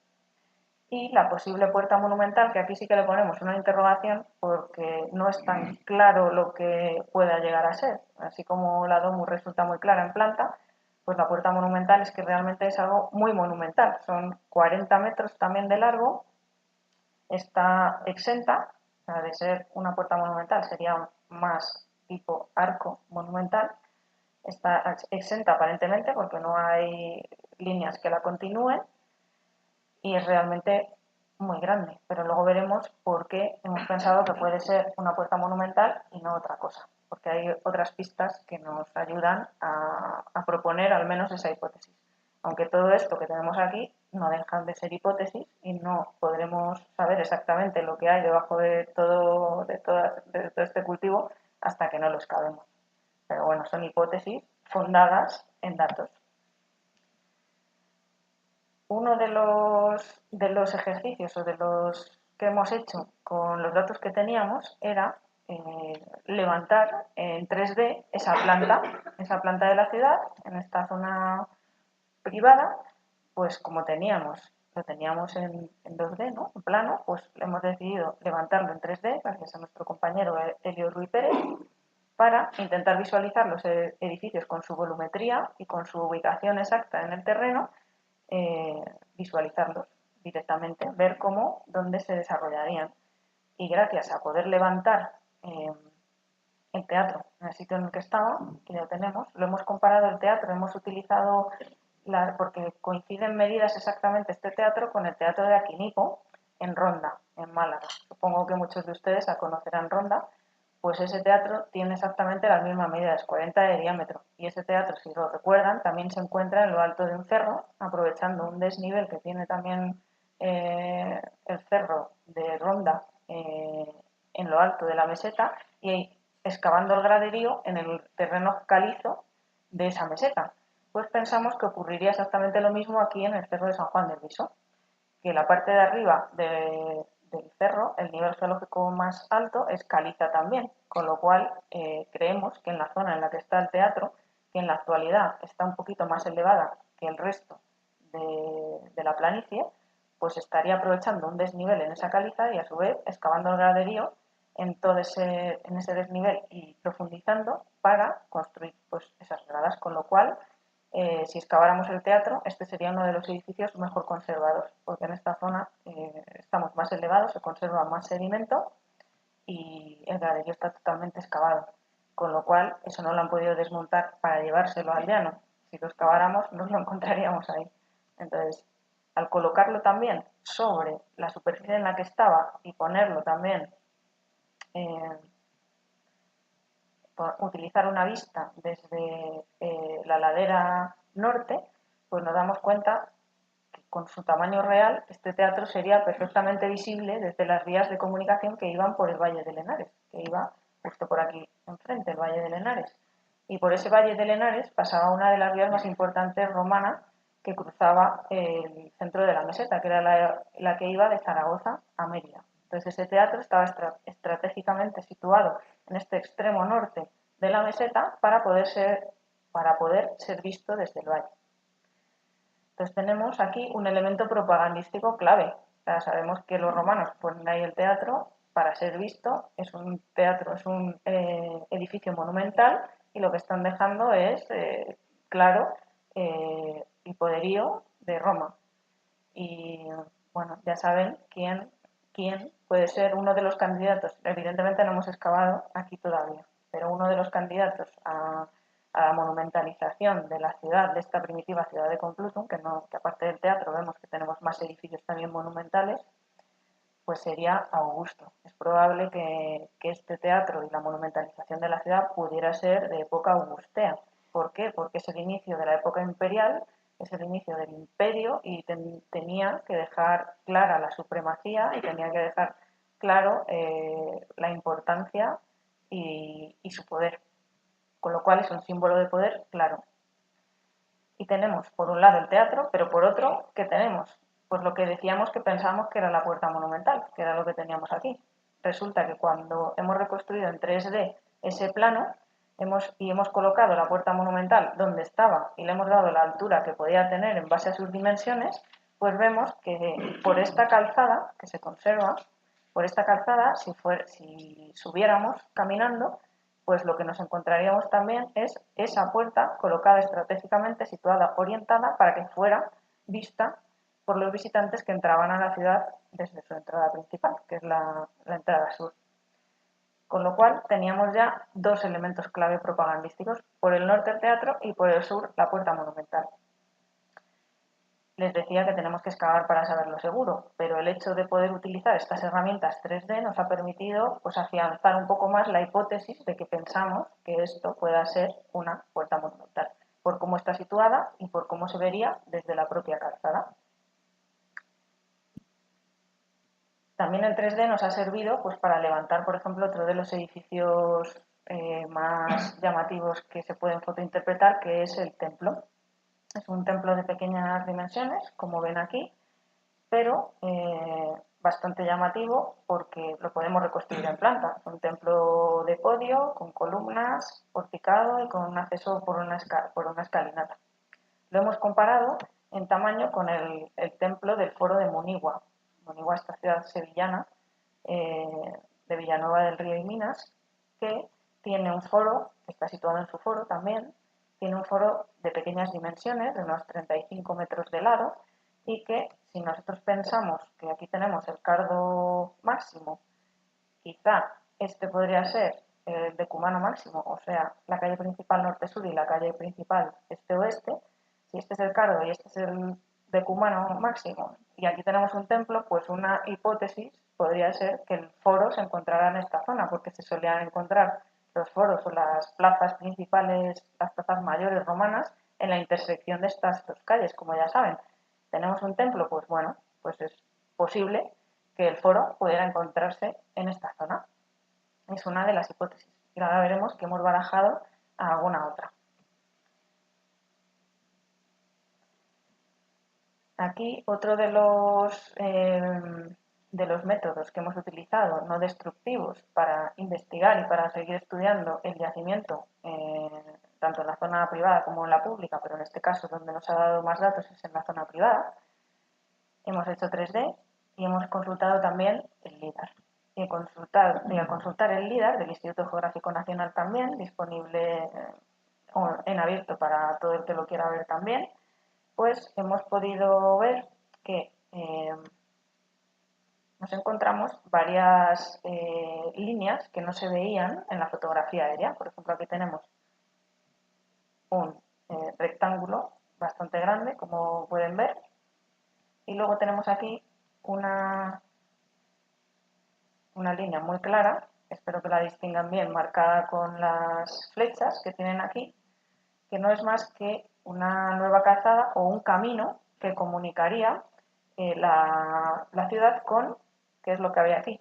y la posible puerta monumental, que aquí sí que le ponemos una interrogación porque no es tan claro lo que pueda llegar a ser. Así como la domus resulta muy clara en planta, pues la puerta monumental es que realmente es algo muy monumental. Son 40 metros también de largo, está exenta, o sea, de ser una puerta monumental sería más tipo arco monumental, está exenta aparentemente porque no hay líneas que la continúen y es realmente muy grande, pero luego veremos por qué hemos pensado que puede ser una puerta monumental y no otra cosa, porque hay otras pistas que nos ayudan a proponer al menos esa hipótesis. Aunque todo esto que tenemos aquí no dejan de ser hipótesis y no podremos saber exactamente lo que hay debajo de todo este cultivo hasta que no lo excavemos. Pero bueno, son hipótesis fundadas en datos. Uno de los ejercicios o de los que hemos hecho con los datos que teníamos era levantar en 3D esa planta de la ciudad, en esta zona privada, pues como lo teníamos en 2D, ¿no? En plano, pues hemos decidido levantarlo en 3D, gracias a nuestro compañero Elio Ruiz Pérez, para intentar visualizar los edificios con su volumetría y con su ubicación exacta en el terreno, visualizarlos directamente, ver dónde se desarrollarían. Y gracias a poder levantar el teatro en el sitio en el que estaba, que ya tenemos. Lo hemos comparado el teatro, hemos utilizado, porque coinciden medidas exactamente este teatro con el teatro de Aquinipo en Ronda, en Málaga. Supongo que muchos de ustedes la conocerán Ronda. Pues ese teatro tiene exactamente las mismas medidas, 40 de diámetro. Y ese teatro, si lo recuerdan, también se encuentra en lo alto de un cerro, aprovechando un desnivel que tiene también el cerro de Ronda en lo alto de la meseta y excavando el graderío en el terreno calizo de esa meseta. Pues pensamos que ocurriría exactamente lo mismo aquí en el cerro de San Juan del Viso, que la parte de arriba del cerro, el nivel geológico más alto, es caliza también, con lo cual creemos que en la zona en la que está el teatro, que en la actualidad está un poquito más elevada que el resto de la planicie, pues estaría aprovechando un desnivel en esa caliza y a su vez excavando el graderío en ese desnivel y profundizando para construir pues, esas gradas, con lo cual si excaváramos el teatro, este sería uno de los edificios mejor conservados, porque en esta zona estamos más elevados, se conserva más sedimento y el graderío está totalmente excavado, con lo cual eso no lo han podido desmontar para llevárselo al llano. Si lo excaváramos, nos lo encontraríamos ahí. Entonces, al colocarlo también sobre la superficie en la que estaba y ponerlo también utilizar una vista desde la ladera norte, pues nos damos cuenta que con su tamaño real este teatro sería perfectamente visible desde las vías de comunicación que iban por el Valle de Lenares, que iba justo por aquí enfrente, el Valle de Lenares. Y por ese Valle de Lenares pasaba una de las vías más importantes romanas que cruzaba el centro de la meseta, que era la que iba de Zaragoza a Mérida. Entonces ese teatro estaba estratégicamente situado en este extremo norte de la meseta para poder ser visto desde el valle. Entonces tenemos aquí un elemento propagandístico clave. O sea, sabemos que los romanos ponen ahí el teatro para ser visto, es un teatro, es un edificio monumental y lo que están dejando es, claro, el poderío de Roma. Y bueno, ya saben quién puede ser uno de los candidatos. Evidentemente no hemos excavado aquí todavía, pero uno de los candidatos a la monumentalización de la ciudad, de esta primitiva ciudad de Complutum, que aparte del teatro vemos que tenemos más edificios también monumentales, pues sería Augusto. Es probable que este teatro y la monumentalización de la ciudad pudiera ser de época augustea. ¿Por qué? Porque es el inicio de la época imperial, es el inicio del imperio y tenía que dejar clara la supremacía y tenía que dejar claro la importancia y su poder. Con lo cual es un símbolo de poder claro. Y tenemos por un lado el teatro, pero por otro, ¿qué tenemos? Pues lo que decíamos que pensábamos que era la puerta monumental, que era lo que teníamos aquí. Resulta que cuando hemos reconstruido en 3D ese plano hemos colocado la puerta monumental donde estaba y le hemos dado la altura que podía tener en base a sus dimensiones, pues vemos que por esta calzada que se conserva, por esta calzada, si subiéramos caminando, pues lo que nos encontraríamos también es esa puerta colocada estratégicamente, situada, orientada para que fuera vista por los visitantes que entraban a la ciudad desde su entrada principal, que es la entrada sur. Con lo cual teníamos ya dos elementos clave propagandísticos, por el norte el teatro y por el sur la puerta monumental. Les decía que tenemos que excavar para saberlo seguro, pero el hecho de poder utilizar estas herramientas 3D nos ha permitido pues, afianzar un poco más la hipótesis de que pensamos que esto pueda ser una puerta monumental, por cómo está situada y por cómo se vería desde la propia calzada. También el 3D nos ha servido pues, para levantar, por ejemplo, otro de los edificios más llamativos que se pueden fotointerpretar, que es el templo. Es un templo de pequeñas dimensiones, como ven aquí, pero bastante llamativo porque lo podemos reconstruir en planta. Es un templo de podio, con columnas, porticado y con un acceso por una escalinata. Lo hemos comparado en tamaño con el templo del Foro de Munigua. Munigua, esta ciudad sevillana de Villanueva del Río y Minas, que tiene un foro, que está situado en su foro también, tiene un foro de pequeñas dimensiones, de unos 35 metros de lado, y que si nosotros pensamos que aquí tenemos el cardo máximo, quizá este podría ser el decumano máximo, o sea, la calle principal norte-sur y la calle principal este-oeste, si este es el cardo y este es el decumano máximo, y aquí tenemos un templo, pues una hipótesis podría ser que el foro se encontrara en esta zona, porque se solían encontrar los foros o las plazas principales, las plazas mayores romanas, en la intersección de estas dos calles, como ya saben. Tenemos un templo, pues bueno, pues es posible que el foro pudiera encontrarse en esta zona. Es una de las hipótesis. Y ahora veremos que hemos barajado alguna otra. Aquí otro de los métodos que hemos utilizado, no destructivos, para investigar y para seguir estudiando el yacimiento, tanto en la zona privada como en la pública, pero en este caso donde nos ha dado más datos es en la zona privada. Hemos hecho 3D y hemos consultado también el LIDAR. Y al consultar el LIDAR del Instituto Geográfico Nacional también, disponible en abierto para todo el que lo quiera ver también, pues hemos podido ver que nos encontramos varias líneas que no se veían en la fotografía aérea. Por ejemplo, aquí tenemos un rectángulo bastante grande, como pueden ver, y luego tenemos aquí una línea muy clara, espero que la distingan bien, marcada con las flechas que tienen aquí, que no es más que una nueva calzada o un camino que comunicaría la ciudad con, ¿qué es lo que había aquí?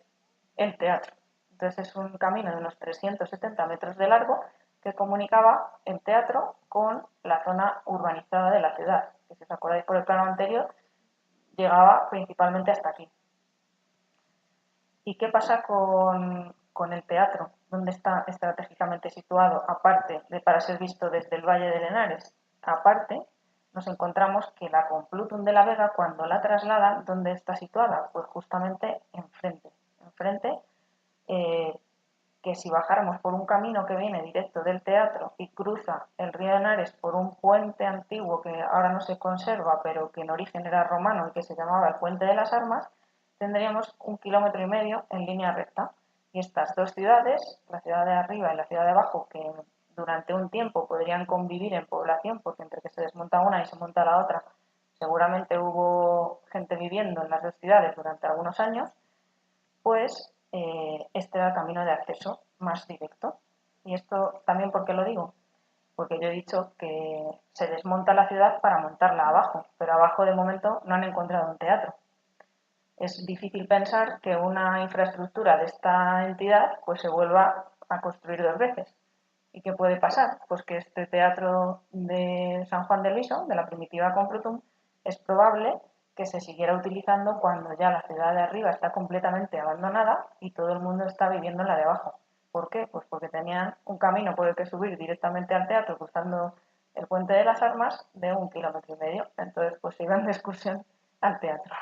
El teatro. Entonces es un camino de unos 370 metros de largo que comunicaba el teatro con la zona urbanizada de la ciudad, que si os acordáis por el plano anterior, llegaba principalmente hasta aquí. ¿Y qué pasa con el teatro? ¿Dónde está estratégicamente situado? Aparte de para ser visto desde el Valle de Henares, aparte nos encontramos que la Complutum de la Vega, cuando la trasladan, ¿dónde está situada? Pues justamente enfrente. Enfrente, que si bajáramos por un camino que viene directo del teatro y cruza el río Henares por un puente antiguo que ahora no se conserva, pero que en origen era romano y que se llamaba el Puente de las Armas, tendríamos 1,5 kilómetros en línea recta. Y estas dos ciudades, la ciudad de arriba y la ciudad de abajo, que durante un tiempo podrían convivir en población, porque entre que se desmonta una y se monta la otra, seguramente hubo gente viviendo en las dos ciudades durante algunos años, pues este era el camino de acceso más directo. Y esto también, ¿por qué lo digo? Porque yo he dicho que se desmonta la ciudad para montarla abajo, pero abajo de momento no han encontrado un teatro. Es difícil pensar que una infraestructura de esta entidad pues se vuelva a construir dos veces. ¿Y qué puede pasar? Pues que este teatro de San Juan del Viso, de la primitiva Complutum, es probable que se siguiera utilizando cuando ya la ciudad de arriba está completamente abandonada y todo el mundo está viviendo en la de abajo. ¿Por qué? Pues porque tenían un camino por el que subir directamente al teatro cruzando el Puente de las Armas de 1,5 kilómetros. Entonces, pues se iban de excursión al teatro.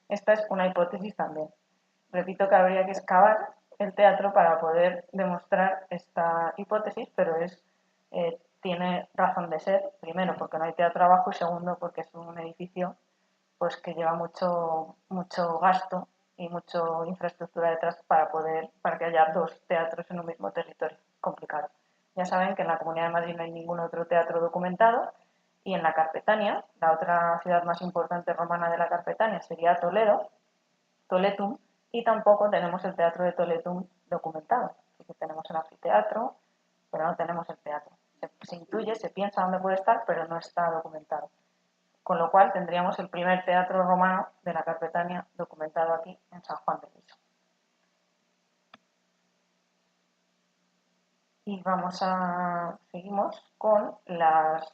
Esta es una hipótesis también. Repito que habría que excavar el teatro para poder demostrar esta hipótesis, pero tiene razón de ser, primero porque no hay teatro abajo y segundo porque es un edificio pues que lleva mucho gasto y mucha infraestructura detrás para que haya dos teatros en un mismo territorio. Complicado. Ya saben que en la Comunidad de Madrid no hay ningún otro teatro documentado y en la Carpetania, la otra ciudad más importante romana de la Carpetania sería Toledo, Toletum, y tampoco tenemos el teatro de Toletum documentado. Así que tenemos el anfiteatro, pero no tenemos el teatro. Se intuye, se piensa dónde puede estar, pero no está documentado. Con lo cual tendríamos el primer teatro romano de la Carpetania documentado aquí en San Juan de Viso. Y seguimos con las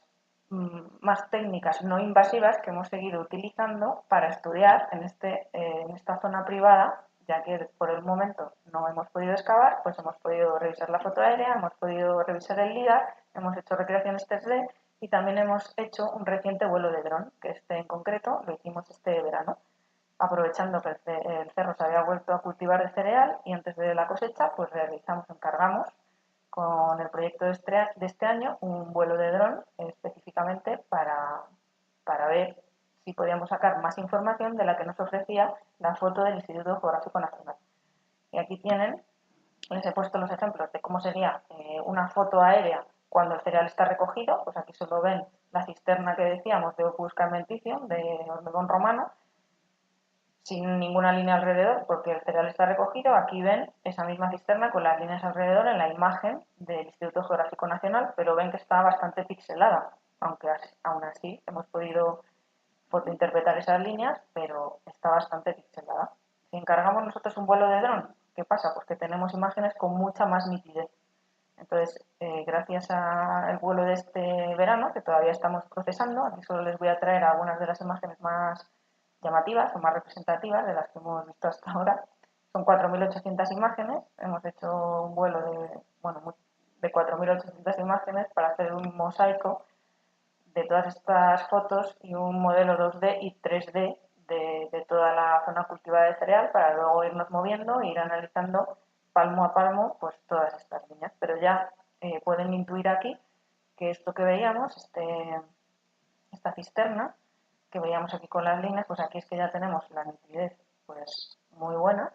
más técnicas no invasivas que hemos seguido utilizando para estudiar en esta zona privada, ya que por el momento no hemos podido excavar, pues hemos podido revisar la foto aérea, hemos podido revisar el LIDAR, hemos hecho recreaciones 3D y también hemos hecho un reciente vuelo de dron, que en concreto lo hicimos este verano, aprovechando que el cerro se había vuelto a cultivar de cereal y antes de la cosecha, pues encargamos con el proyecto de este año un vuelo de dron específicamente para ver si podíamos sacar más información de la que nos ofrecía la foto del Instituto Geográfico Nacional. Y aquí tienen les he puesto los ejemplos de cómo sería una foto aérea cuando el cereal está recogido. Pues aquí solo ven la cisterna que decíamos de Opus Carmenticium, de hormigón romano, sin ninguna línea alrededor, porque el cereal está recogido. Aquí ven esa misma cisterna con las líneas alrededor en la imagen del Instituto Geográfico Nacional, pero ven que está bastante pixelada, aunque aún así hemos podido fotointerpretar esas líneas, pero está bastante pixelada. Si encargamos nosotros un vuelo de dron, ¿qué pasa? Pues que tenemos imágenes con mucha más nitidez. Entonces, gracias al vuelo de este verano, que todavía estamos procesando, aquí solo les voy a traer algunas de las imágenes más llamativas o más representativas de las que hemos visto hasta ahora. Son 4.800 imágenes, hemos hecho un vuelo de 4.800 imágenes para hacer un mosaico de todas estas fotos y un modelo 2D y 3D de toda la zona cultivada de cereal, para luego irnos moviendo e ir analizando palmo a palmo pues todas estas líneas. Pero ya pueden intuir aquí que esto que veíamos, esta cisterna que veíamos aquí con las líneas, pues aquí es que ya tenemos la nitidez pues muy buena,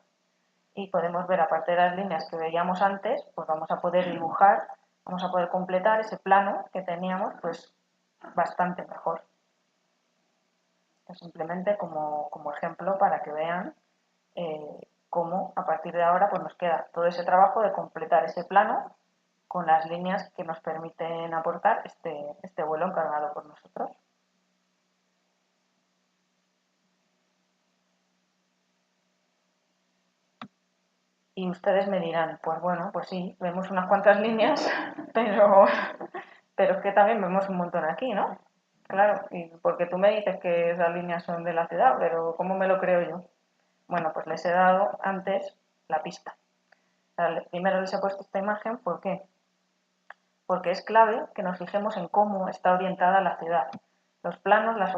y podemos ver, aparte de las líneas que veíamos antes, pues vamos a poder dibujar, vamos a poder completar ese plano que teníamos pues bastante mejor. Simplemente como ejemplo para que vean cómo a partir de ahora pues nos queda todo ese trabajo de completar ese plano con las líneas que nos permiten aportar este vuelo encargado por nosotros. Y ustedes me dirán, pues bueno, pues sí, vemos unas cuantas líneas, pero es que también vemos un montón aquí, ¿no? Claro, y porque tú me dices que esas líneas son de la ciudad, pero ¿cómo me lo creo yo? Bueno, pues les he dado antes la pista. O sea, primero les he puesto esta imagen, ¿por qué? Porque es clave que nos fijemos en cómo está orientada la ciudad. Los planos, las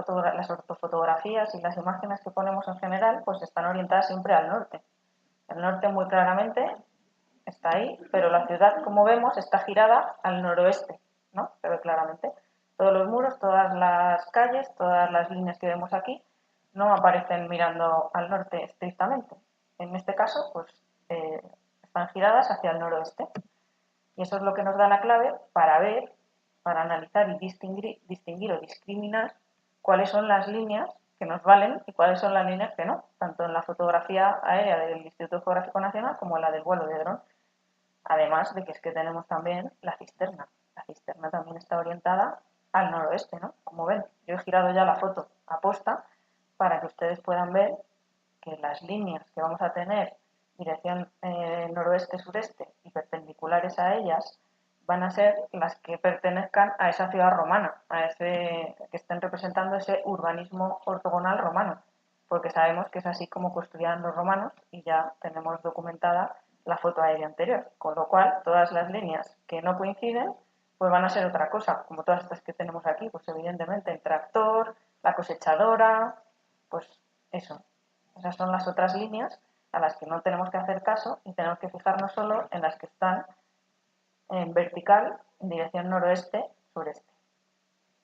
ortofotografías y las imágenes que ponemos en general, pues están orientadas siempre al norte. El norte muy claramente está ahí, pero la ciudad, como vemos, está girada al noroeste, ¿no? Se ve claramente. Todos los muros, todas las calles, todas las líneas que vemos aquí no aparecen mirando al norte estrictamente. En este caso, pues están giradas hacia el noroeste. Y eso es lo que nos da la clave para ver, para analizar y distinguir o discriminar cuáles son las líneas que nos valen y cuáles son las líneas que no, tanto en la fotografía aérea del Instituto Geográfico Nacional como en la del vuelo de dron. Además de que es que tenemos también la cisterna. La cisterna también está orientada al noroeste, ¿no? Como ven, yo he girado ya la foto a posta para que ustedes puedan ver que las líneas que vamos a tener dirección noroeste-sureste y perpendiculares a ellas van a ser las que pertenezcan a esa ciudad romana, que estén representando ese urbanismo ortogonal romano, porque sabemos que es así como construían los romanos y ya tenemos documentada la foto aérea anterior, con lo cual todas las líneas que no coinciden pues van a ser otra cosa, como todas estas que tenemos aquí, pues evidentemente el tractor, la cosechadora, pues eso. Esas son las otras líneas a las que no tenemos que hacer caso y tenemos que fijarnos solo en las que están en vertical en dirección noroeste-sureste.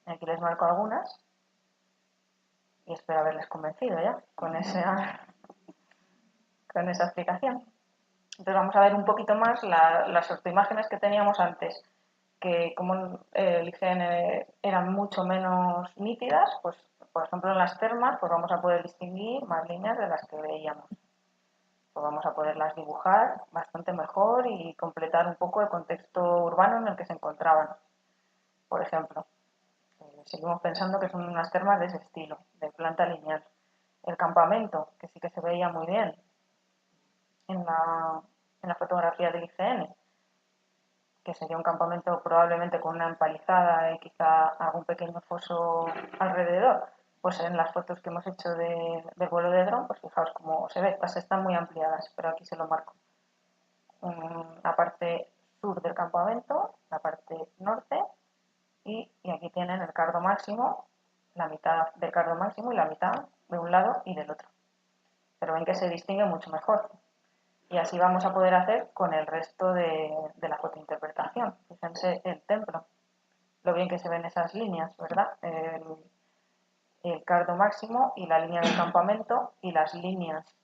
Aquí les marco algunas y espero haberles convencido ya con esa explicación. Entonces vamos a ver un poquito más las ortoimágenes que teníamos antes, que como el IGN eran mucho menos nítidas, pues por ejemplo en las termas pues vamos a poder distinguir más líneas de las que veíamos. Pues vamos a poderlas dibujar bastante mejor y completar un poco el contexto urbano en el que se encontraban. Por ejemplo, seguimos pensando que son unas termas de ese estilo, de planta lineal. El campamento, que sí que se veía muy bien en la fotografía del IGN, que sería un campamento probablemente con una empalizada y quizá algún pequeño foso alrededor. Pues en las fotos que hemos hecho del vuelo de dron, pues fijaos cómo se ve, estas están muy ampliadas, pero aquí se lo marco. La parte sur del campamento, la parte norte, y aquí tienen el cardo máximo, la mitad del cardo máximo y la mitad de un lado y del otro. Pero ven que se distingue mucho mejor. Y así vamos a poder hacer con el resto de la fotointerpretación. Fíjense el templo, lo bien que se ven esas líneas, ¿verdad? El cardo máximo y la línea del campamento y las líneas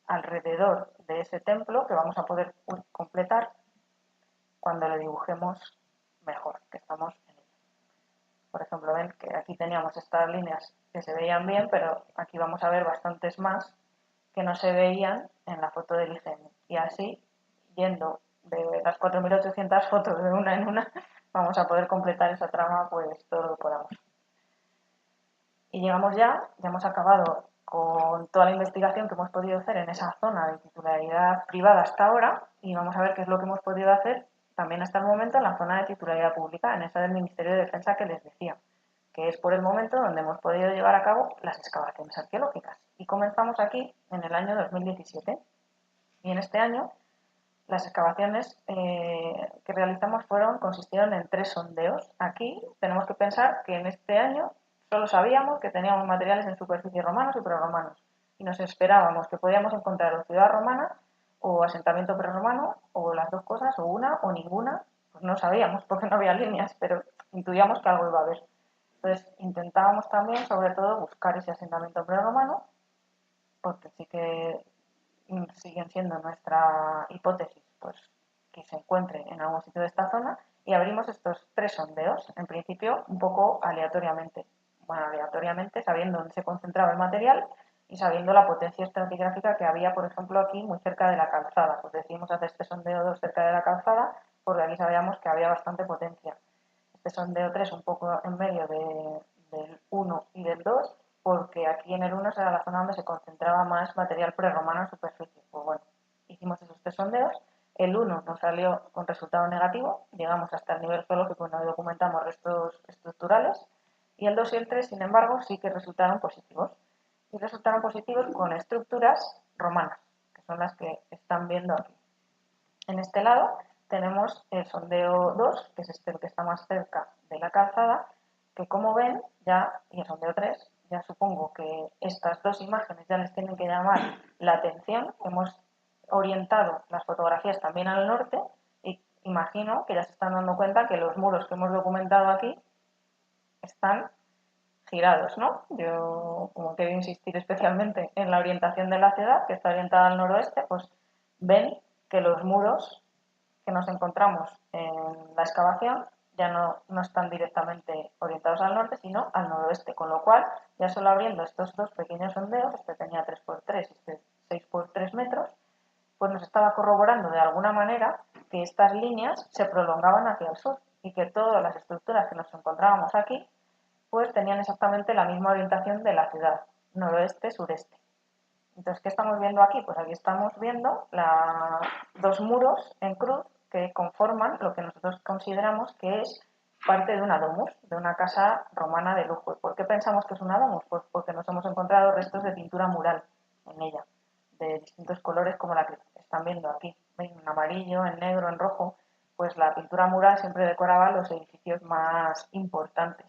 alrededor de ese templo que vamos a poder completar cuando lo dibujemos mejor, que estamos en ello. Por ejemplo, ven que aquí teníamos estas líneas que se veían bien, pero aquí vamos a ver bastantes más que no se veían en la foto del IGN. Y así, yendo de las 4.800 fotos de una en una, vamos a poder completar esa trama pues todo lo que podamos. Y llegamos ya hemos acabado con toda la investigación que hemos podido hacer en esa zona de titularidad privada hasta ahora y vamos a ver qué es lo que hemos podido hacer también hasta el momento en la zona de titularidad pública, en esa del Ministerio de Defensa que les decía, que es por el momento donde hemos podido llevar a cabo las excavaciones arqueológicas. Y comenzamos aquí en el año 2017. Y en este año las excavaciones que realizamos consistieron en 3 sondeos. Aquí tenemos que pensar que en este año solo sabíamos que teníamos materiales en superficie romanos y prerromanos y nos esperábamos que podíamos encontrar o ciudad romana o asentamiento prerromano o las dos cosas o una o ninguna. Pues no sabíamos porque no había líneas, pero intuíamos que algo iba a haber. Entonces intentábamos también, sobre todo, buscar ese asentamiento prerromano porque sí que siguen siendo nuestra hipótesis, pues que se encuentre en algún sitio de esta zona y abrimos estos 3 sondeos, en principio un poco aleatoriamente. Bueno, aleatoriamente sabiendo dónde se concentraba el material y sabiendo la potencia estratigráfica que había, por ejemplo, aquí muy cerca de la calzada. Pues decidimos hacer este sondeo 2 cerca de la calzada porque aquí sabíamos que había bastante potencia. Este sondeo 3 un poco en medio del 1 y del 2 porque aquí en el 1 era la zona donde se concentraba más material prerromano en superficie. Pues bueno, hicimos esos 3 sondeos. El 1 nos salió con resultado negativo, llegamos hasta el nivel geológico y no documentamos restos estructurales. Y el 2 y el 3, sin embargo, sí que resultaron positivos. Y resultaron positivos con estructuras romanas, que son las que están viendo aquí. En este lado tenemos el sondeo 2, que es este el que está más cerca de la calzada, que como ven, ya, y el sondeo 3, ya supongo que estas dos imágenes ya les tienen que llamar la atención. Hemos orientado las fotografías también al norte y imagino que ya se están dando cuenta que los muros que hemos documentado aquí están girados, ¿no? Yo, como quiero insistir especialmente en la orientación de la ciudad, que está orientada al noroeste, pues ven que los muros que nos encontramos en la excavación ya no están directamente orientados al norte, sino al noroeste, con lo cual, ya solo abriendo estos 2 pequeños sondeos, este tenía 3x3 y este 6x3 metros, pues nos estaba corroborando de alguna manera que estas líneas se prolongaban hacia el sur y que todas las estructuras que nos encontrábamos aquí pues tenían exactamente la misma orientación de la ciudad, noroeste-sureste. Entonces, ¿qué estamos viendo aquí? Pues aquí estamos viendo 2 muros en cruz que conforman lo que nosotros consideramos que es parte de una domus, de una casa romana de lujo. ¿Y por qué pensamos que es una domus? Pues porque nos hemos encontrado restos de pintura mural en ella, de distintos colores como la que están viendo aquí, en amarillo, en negro, en rojo. Pues la pintura mural siempre decoraba los edificios más importantes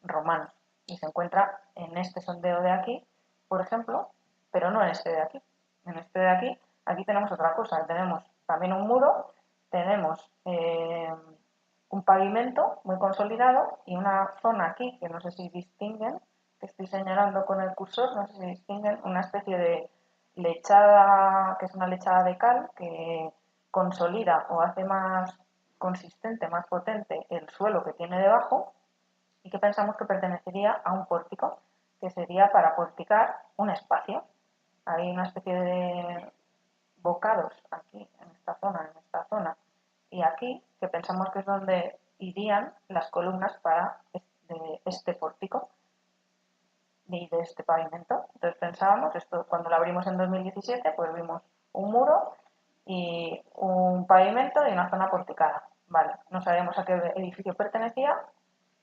romanos y se encuentra en este sondeo de aquí, por ejemplo, pero no en este de aquí. En este de aquí, aquí tenemos otra cosa, tenemos también un muro, tenemos un pavimento muy consolidado y una zona aquí que no sé si distinguen, que estoy señalando con el cursor, no sé si distinguen una especie de lechada, que es una lechada de cal que consolida o hace más consistente, más potente el suelo que tiene debajo y que pensamos que pertenecería a un pórtico, que sería para porticar un espacio. Hay una especie de bocados aquí, en esta zona y aquí, que pensamos que es donde irían las columnas para este pórtico y de este pavimento. Entonces pensábamos, esto cuando lo abrimos en 2017, pues vimos un muro y un pavimento y una zona porticada. Vale, no sabíamos a qué edificio pertenecía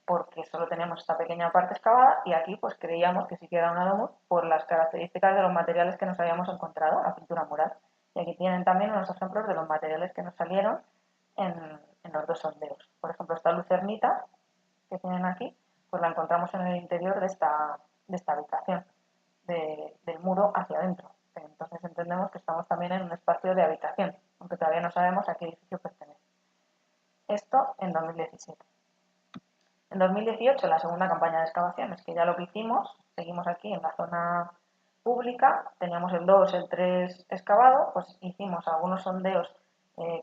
porque solo teníamos esta pequeña parte excavada y aquí pues creíamos que sí que era una domus por las características de los materiales que nos habíamos encontrado, la pintura mural. Y aquí tienen también unos ejemplos de los materiales que nos salieron en los 2 sondeos. Por ejemplo, esta lucernita que tienen aquí, pues la encontramos en el interior de esta habitación, del muro hacia adentro. Entonces entendemos que estamos también en un espacio de habitación, aunque todavía no sabemos a qué edificio pertenece. Esto en 2017. En 2018, la segunda campaña de excavaciones, que ya lo que hicimos, seguimos aquí en la zona pública, teníamos el 2, el 3 excavado, pues hicimos algunos sondeos,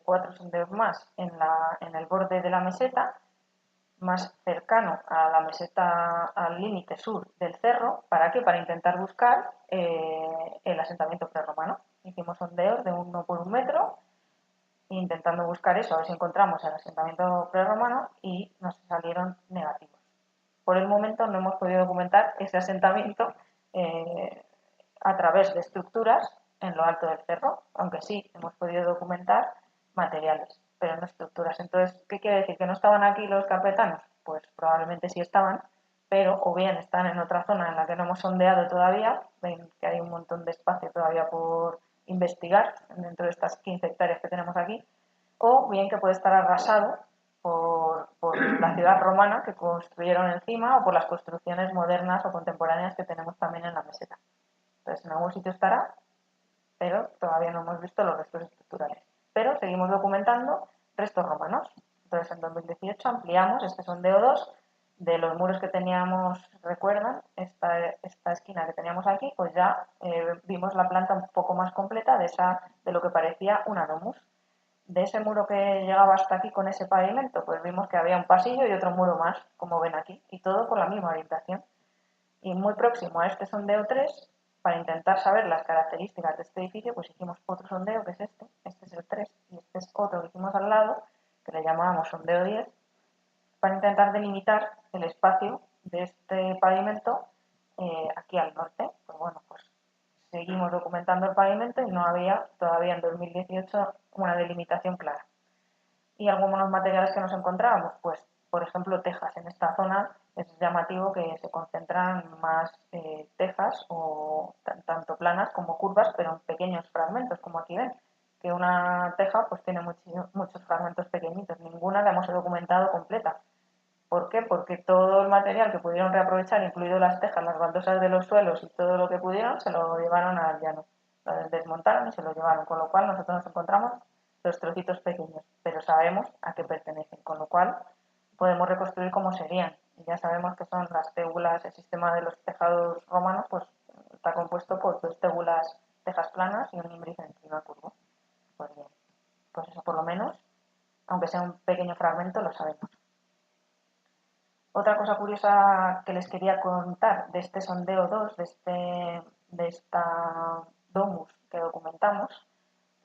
4 sondeos más en el borde de la meseta, más cercano a la meseta, al límite sur del cerro. ¿Para qué? Para intentar buscar el asentamiento prerromano. Hicimos sondeos de 1 por 1 metro, intentando buscar eso, a ver si encontramos el asentamiento prerromano, y nos salieron negativos. Por el momento no hemos podido documentar ese asentamiento a través de estructuras en lo alto del cerro, aunque sí hemos podido documentar materiales, pero no estructuras. Entonces, ¿qué quiere decir? ¿Que no estaban aquí los carpetanos? Pues probablemente sí estaban, pero o bien están en otra zona en la que no hemos sondeado todavía, ven que hay un montón de espacio todavía por investigar dentro de estas 15 hectáreas que tenemos aquí, o bien que puede estar arrasado por la ciudad romana que construyeron encima, o por las construcciones modernas o contemporáneas que tenemos también en la meseta. Entonces, en algún sitio estará, pero todavía no hemos visto los restos estructurales. Pero seguimos documentando restos romanos. Entonces, en 2018 ampliamos este sondeo 2 de los muros que teníamos, recuerdan, esta esquina que teníamos aquí, pues ya vimos la planta un poco más completa de lo que parecía una domus. De ese muro que llegaba hasta aquí con ese pavimento, pues vimos que había un pasillo y otro muro más, como ven aquí, y todo con la misma orientación. Y muy próximo a este sondeo 3, para intentar saber las características de este edificio, pues hicimos otro sondeo, que es este es el 3, y este es otro que hicimos al lado, que le llamábamos sondeo 10, para intentar delimitar el espacio de este pavimento aquí al norte. Pues bueno, pues seguimos documentando el pavimento y no había todavía en 2018 una delimitación clara. Y algunos materiales que nos encontrábamos, pues por ejemplo tejas. En esta zona es llamativo que se concentran más tejas, o tanto planas como curvas, pero en pequeños fragmentos, como aquí ven, que una teja pues tiene muchos fragmentos pequeñitos. Ninguna la hemos documentado completa. ¿Por qué? Porque todo el material que pudieron reaprovechar, incluido las tejas, las baldosas de los suelos y todo lo que pudieron, se lo llevaron al llano. Lo desmontaron y se lo llevaron, con lo cual nosotros nos encontramos los trocitos pequeños, pero sabemos a qué pertenecen, con lo cual podemos reconstruir cómo serían. Y ya sabemos que son las tégulas, el sistema de los tejados romanos, pues está compuesto por 2 tégulas, tejas planas y un imbriz encima curvo. Pues bien, pues eso por lo menos, aunque sea un pequeño fragmento, lo sabemos. Otra cosa curiosa que les quería contar de este sondeo 2, de esta domus que documentamos,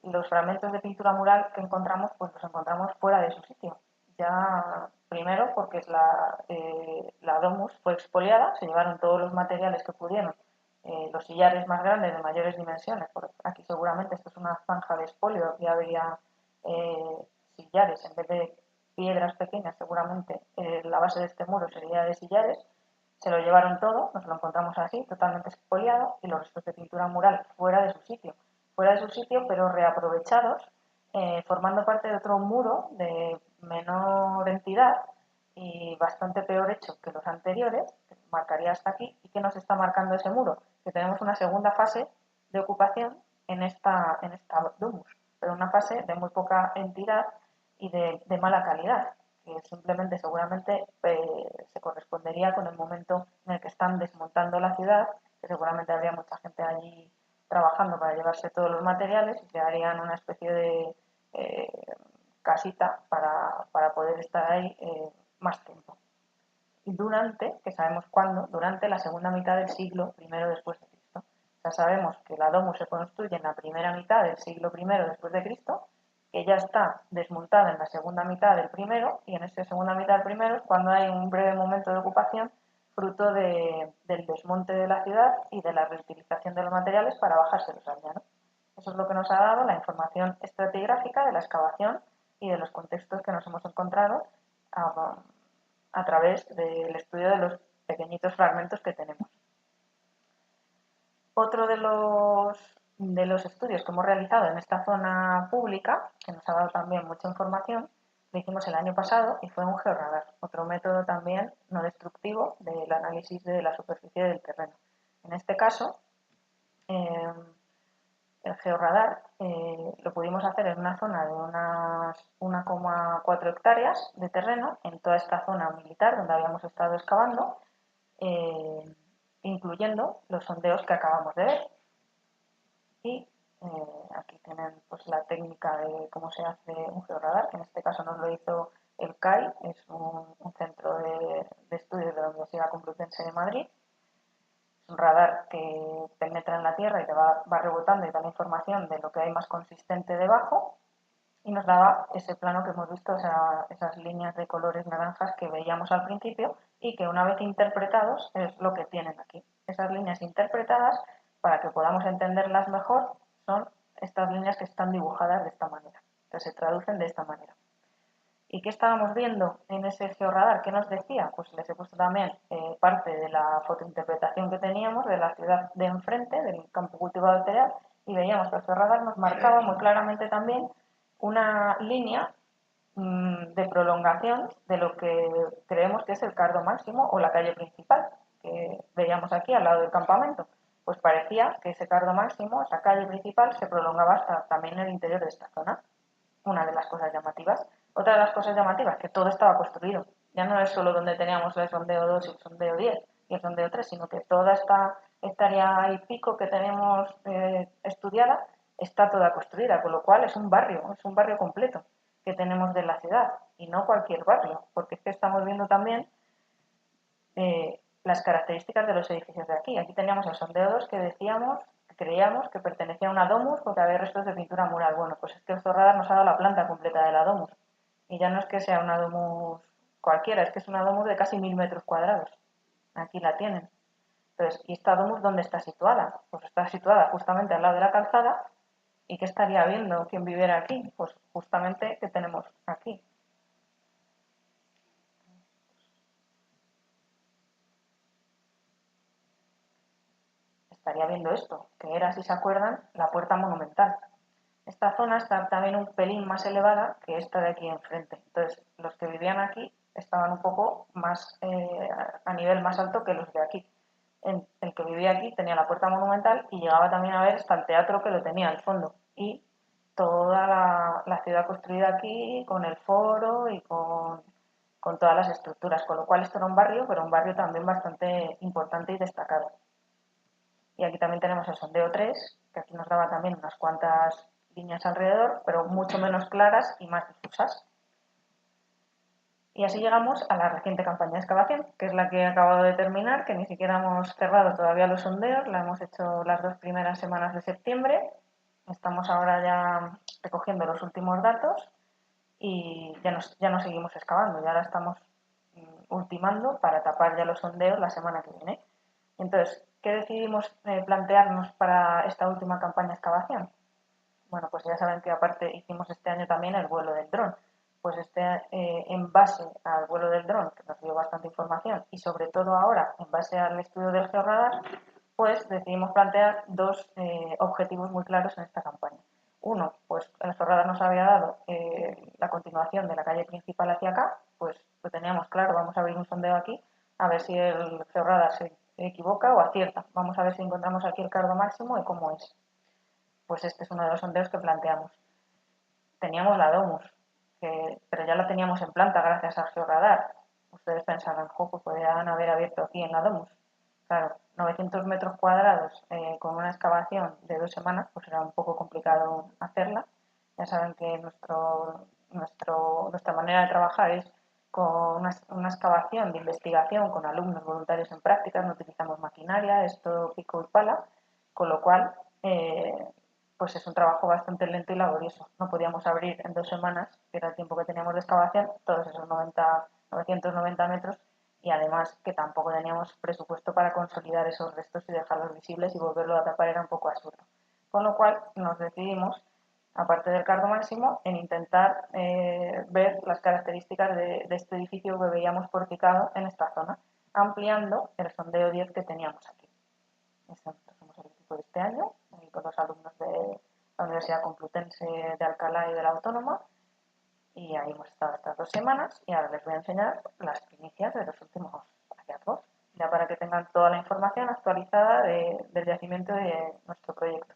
los fragmentos de pintura mural que encontramos, pues los encontramos fuera de su sitio. Ya primero porque la domus fue expoliada, se llevaron todos los materiales que pudieron, los sillares más grandes de mayores dimensiones, porque aquí seguramente esto es una zanja de expolio, aquí habría sillares en vez de piedras pequeñas, seguramente la base de este muro sería de sillares. Se lo llevaron todo, nos lo encontramos así, totalmente expoliado, y los restos de pintura mural fuera de su sitio, pero reaprovechados, formando parte de otro muro de menor entidad y bastante peor hecho que los anteriores, que marcaría hasta aquí. ¿Y qué nos está marcando ese muro? Que tenemos una segunda fase de ocupación en esta domus, pero una fase de muy poca entidad y de mala calidad, que simplemente seguramente se correspondería con el momento en el que están desmontando la ciudad, que seguramente habría mucha gente allí trabajando para llevarse todos los materiales y crearían una especie de casita para poder estar ahí más tiempo. Y durante, que sabemos cuándo, durante la segunda mitad del siglo I después de Cristo. Ya sabemos que la domus se construye en la primera mitad del siglo I después de Cristo, que ya está desmontada en la segunda mitad del primero, y en esa segunda mitad del primero es cuando hay un breve momento de ocupación fruto del desmonte de la ciudad y de la reutilización de los materiales para bajárselos al llano. Eso es lo que nos ha dado la información estratigráfica de la excavación y de los contextos que nos hemos encontrado a través del estudio de los pequeñitos fragmentos que tenemos. Otro de los estudios que hemos realizado en esta zona pública, que nos ha dado también mucha información, lo hicimos el año pasado y fue un georradar, otro método también no destructivo del análisis de la superficie del terreno. En este caso, el georradar lo pudimos hacer en una zona de unas 1,4 hectáreas de terreno, en toda esta zona militar donde habíamos estado excavando, incluyendo los sondeos que acabamos de ver. Y aquí tienen pues la técnica de cómo se hace un georradar, que en este caso nos lo hizo el CAI, es un centro de estudios de la Universidad Complutense de Madrid. Es un radar que penetra en la Tierra y te va rebotando y da la información de lo que hay más consistente debajo, y nos daba ese plano que hemos visto, o sea, esas líneas de colores naranjas que veíamos al principio y que una vez interpretados es lo que tienen aquí. Esas líneas interpretadas, para que podamos entenderlas mejor, son estas líneas que están dibujadas de esta manera, que se traducen de esta manera. ¿Y qué estábamos viendo en ese georradar? ¿Qué nos decía? Pues les he puesto también parte de la fotointerpretación que teníamos de la ciudad de enfrente, del campo cultivado de cereal, y veíamos que el georradar nos marcaba muy claramente también una línea de prolongación de lo que creemos que es el cardo máximo o la calle principal, que veíamos aquí al lado del campamento. Pues parecía que ese cardo máximo, esa calle principal, se prolongaba hasta también el interior de esta zona. Una de las cosas llamativas. Otra de las cosas llamativas, que todo estaba construido. Ya no es solo donde teníamos el sondeo 2 y el sondeo 10 y el sondeo 3, sino que toda esta hectárea y pico que tenemos estudiada está toda construida, con lo cual es un barrio completo que tenemos de la ciudad, y no cualquier barrio, porque es que estamos viendo también las características de los edificios de aquí. Aquí teníamos el sondeo 2 que decíamos, creíamos que pertenecía a una domus porque había restos de pintura mural. Bueno, pues es que el Zorradar nos ha dado la planta completa de la domus. Y ya no es que sea una domus cualquiera, es que es una domus de casi 1000 metros cuadrados. Aquí la tienen. Entonces, ¿y esta domus dónde está situada? Pues está situada justamente al lado de la calzada. ¿Y qué estaría viendo quien viviera aquí? Pues justamente que tenemos aquí. Estaría viendo esto, que era, si se acuerdan, la puerta monumental. Esta zona está también un pelín más elevada que esta de aquí enfrente. Entonces, los que vivían aquí estaban un poco más a nivel más alto que los de aquí. El que vivía aquí tenía la puerta monumental y llegaba también a ver hasta el teatro que lo tenía al fondo. Y toda la ciudad construida aquí, con el foro y con todas las estructuras. Con lo cual esto era un barrio, pero un barrio también bastante importante y destacado. Y aquí también tenemos el sondeo 3, que aquí nos daba también unas cuantas líneas alrededor, pero mucho menos claras y más difusas. Y así llegamos a la reciente campaña de excavación, que es la que he acabado de terminar, que ni siquiera hemos cerrado todavía los sondeos, la hemos hecho las 2 primeras semanas de septiembre. Estamos ahora ya recogiendo los últimos datos y ya no seguimos excavando, ya ahora estamos ultimando para tapar ya los sondeos la semana que viene. Entonces, ¿qué decidimos plantearnos para esta última campaña de excavación? Bueno, pues ya saben que aparte hicimos este año también el vuelo del dron. Pues en base al vuelo del dron, que nos dio bastante información, y sobre todo ahora, en base al estudio del georradar, pues decidimos plantear dos objetivos muy claros en esta campaña. Uno, pues el georradar nos había dado la continuación de la calle principal hacia acá, pues lo teníamos claro, vamos a abrir un sondeo aquí, a ver si el georradar se equivoca o acierta. Vamos a ver si encontramos aquí el cardo máximo y cómo es. Pues este es uno de los sondeos que planteamos. Teníamos la domus, pero ya la teníamos en planta gracias al georradar. Ustedes pensarán, pues podrían haber abierto aquí en la domus. Claro, 900 metros cuadrados con una excavación de 2 semanas, pues era un poco complicado hacerla. Ya saben que nuestra manera de trabajar es con una excavación de investigación con alumnos voluntarios en prácticas, no utilizamos maquinaria, es todo pico y pala, con lo cual pues es un trabajo bastante lento y laborioso. No podíamos abrir en 2 semanas, que era el tiempo que teníamos de excavación, todos esos 990 metros, y además que tampoco teníamos presupuesto para consolidar esos restos y dejarlos visibles, y volverlo a tapar era un poco absurdo. Con lo cual nos decidimos, aparte del cargo máximo, en intentar ver las características de este edificio que veíamos porticado en esta zona, ampliando el sondeo 10 que teníamos aquí. Nosotros somos el equipo de este año, con los alumnos de la Universidad Complutense de Alcalá y de la Autónoma, y ahí hemos estado estas 2 semanas, y ahora les voy a enseñar las primicias de los últimos hallazgos, ya para que tengan toda la información actualizada del yacimiento de nuestro proyecto.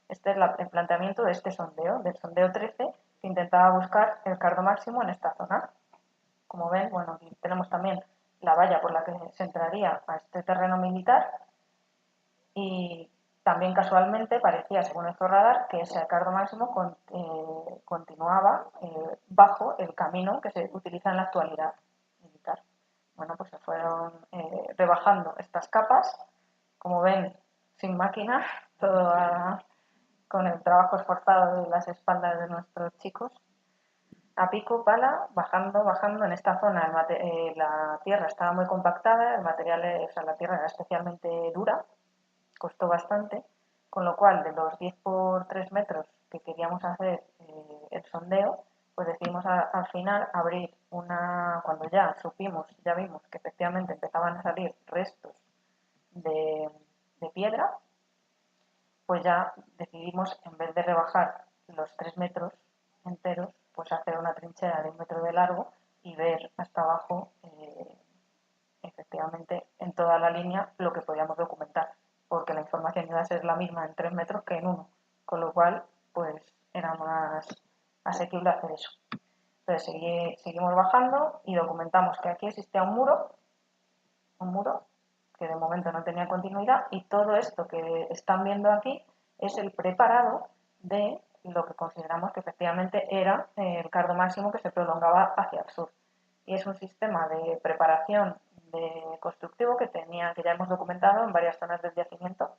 Este es el planteamiento de este sondeo, del sondeo 13, que intentaba buscar el cardo máximo en esta zona. Como ven, bueno, aquí tenemos también la valla por la que se entraría a este terreno militar, y también casualmente parecía, según el radar, que ese cardo máximo continuaba bajo el camino que se utiliza en la actualidad militar. Bueno, pues se fueron rebajando estas capas, como ven, sin máquina, todo con el trabajo esforzado de las espaldas de nuestros chicos. A pico, pala, bajando, bajando. En esta zona la tierra estaba muy compactada, el material, o sea, la tierra era especialmente dura, costó bastante, con lo cual de los 10 por 3 metros que queríamos hacer el sondeo, pues decidimos al final abrir cuando ya supimos, ya vimos que efectivamente empezaban a salir restos de piedra, pues ya decidimos, en vez de rebajar los 3 metros enteros, pues hacer una trinchera de 1 metro de largo y ver hasta abajo, efectivamente, en toda la línea lo que podíamos documentar, porque la información iba a ser la misma en 3 metros que en 1, con lo cual, pues era más asequible hacer eso. Entonces seguimos bajando y documentamos que aquí existía un muro que de momento no tenía continuidad, y todo esto que están viendo aquí es el preparado de lo que consideramos que efectivamente era el cardo máximo que se prolongaba hacia el sur. Y es un sistema de preparación de constructivo que ya hemos documentado en varias zonas del yacimiento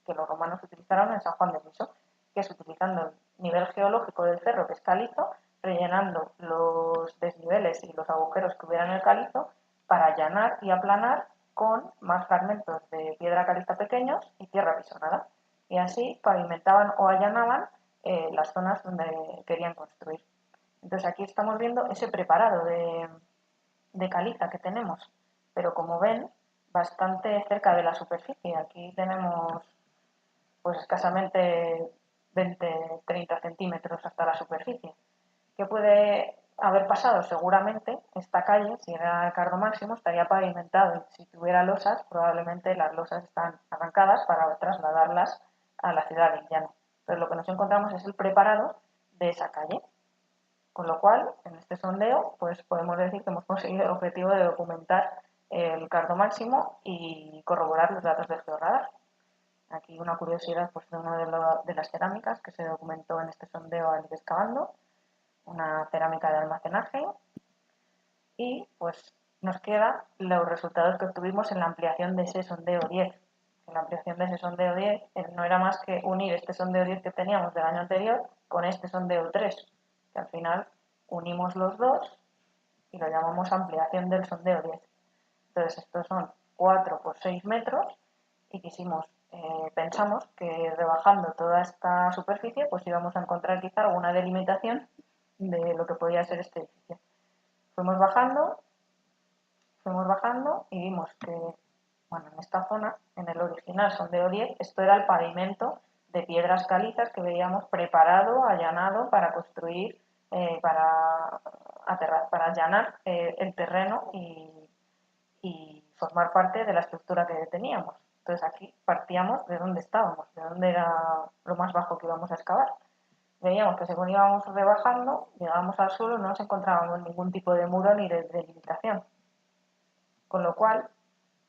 que los romanos utilizaron en San Juan de Miso, que es utilizando el nivel geológico del cerro, que es calizo, rellenando los desniveles y los agujeros que hubiera en el calizo para allanar y aplanar con más fragmentos de piedra caliza pequeños y tierra apisonada. Y así pavimentaban o allanaban las zonas donde querían construir. Entonces aquí estamos viendo ese preparado de caliza que tenemos, pero como ven, bastante cerca de la superficie. Aquí tenemos pues escasamente 20-30 centímetros hasta la superficie. ¿Qué puede haber pasado? Seguramente esta calle, si era el cardo máximo, estaría pavimentado, y si tuviera losas, probablemente las losas están arrancadas para trasladarlas a la ciudad del llano. Pero lo que nos encontramos es el preparado de esa calle. Con lo cual, en este sondeo, pues podemos decir que hemos conseguido el objetivo de documentar el cardo máximo y corroborar los datos del georradar. Aquí una curiosidad, pues, de una de las cerámicas que se documentó en este sondeo al ir excavando, una cerámica de almacenaje, y pues nos quedan los resultados que obtuvimos en la ampliación de ese sondeo 10. En la ampliación de ese sondeo 10 no era más que unir este sondeo 10 que teníamos del año anterior con este sondeo 3, que al final unimos los dos y lo llamamos ampliación del sondeo 10. Entonces estos son 4 por 6 metros y pensamos que rebajando toda esta superficie pues íbamos a encontrar quizá alguna delimitación de lo que podía ser este edificio. Fuimos bajando y vimos que, bueno, en esta zona, en el original sondeo 10, esto era el pavimento de piedras calizas que veíamos preparado, allanado para construir, para allanar el terreno y formar parte de la estructura que teníamos. Entonces aquí partíamos de dónde estábamos, de dónde era lo más bajo que íbamos a excavar. Veíamos que según íbamos rebajando, llegábamos al suelo y no nos encontrábamos ningún tipo de muro ni de delimitación. Con lo cual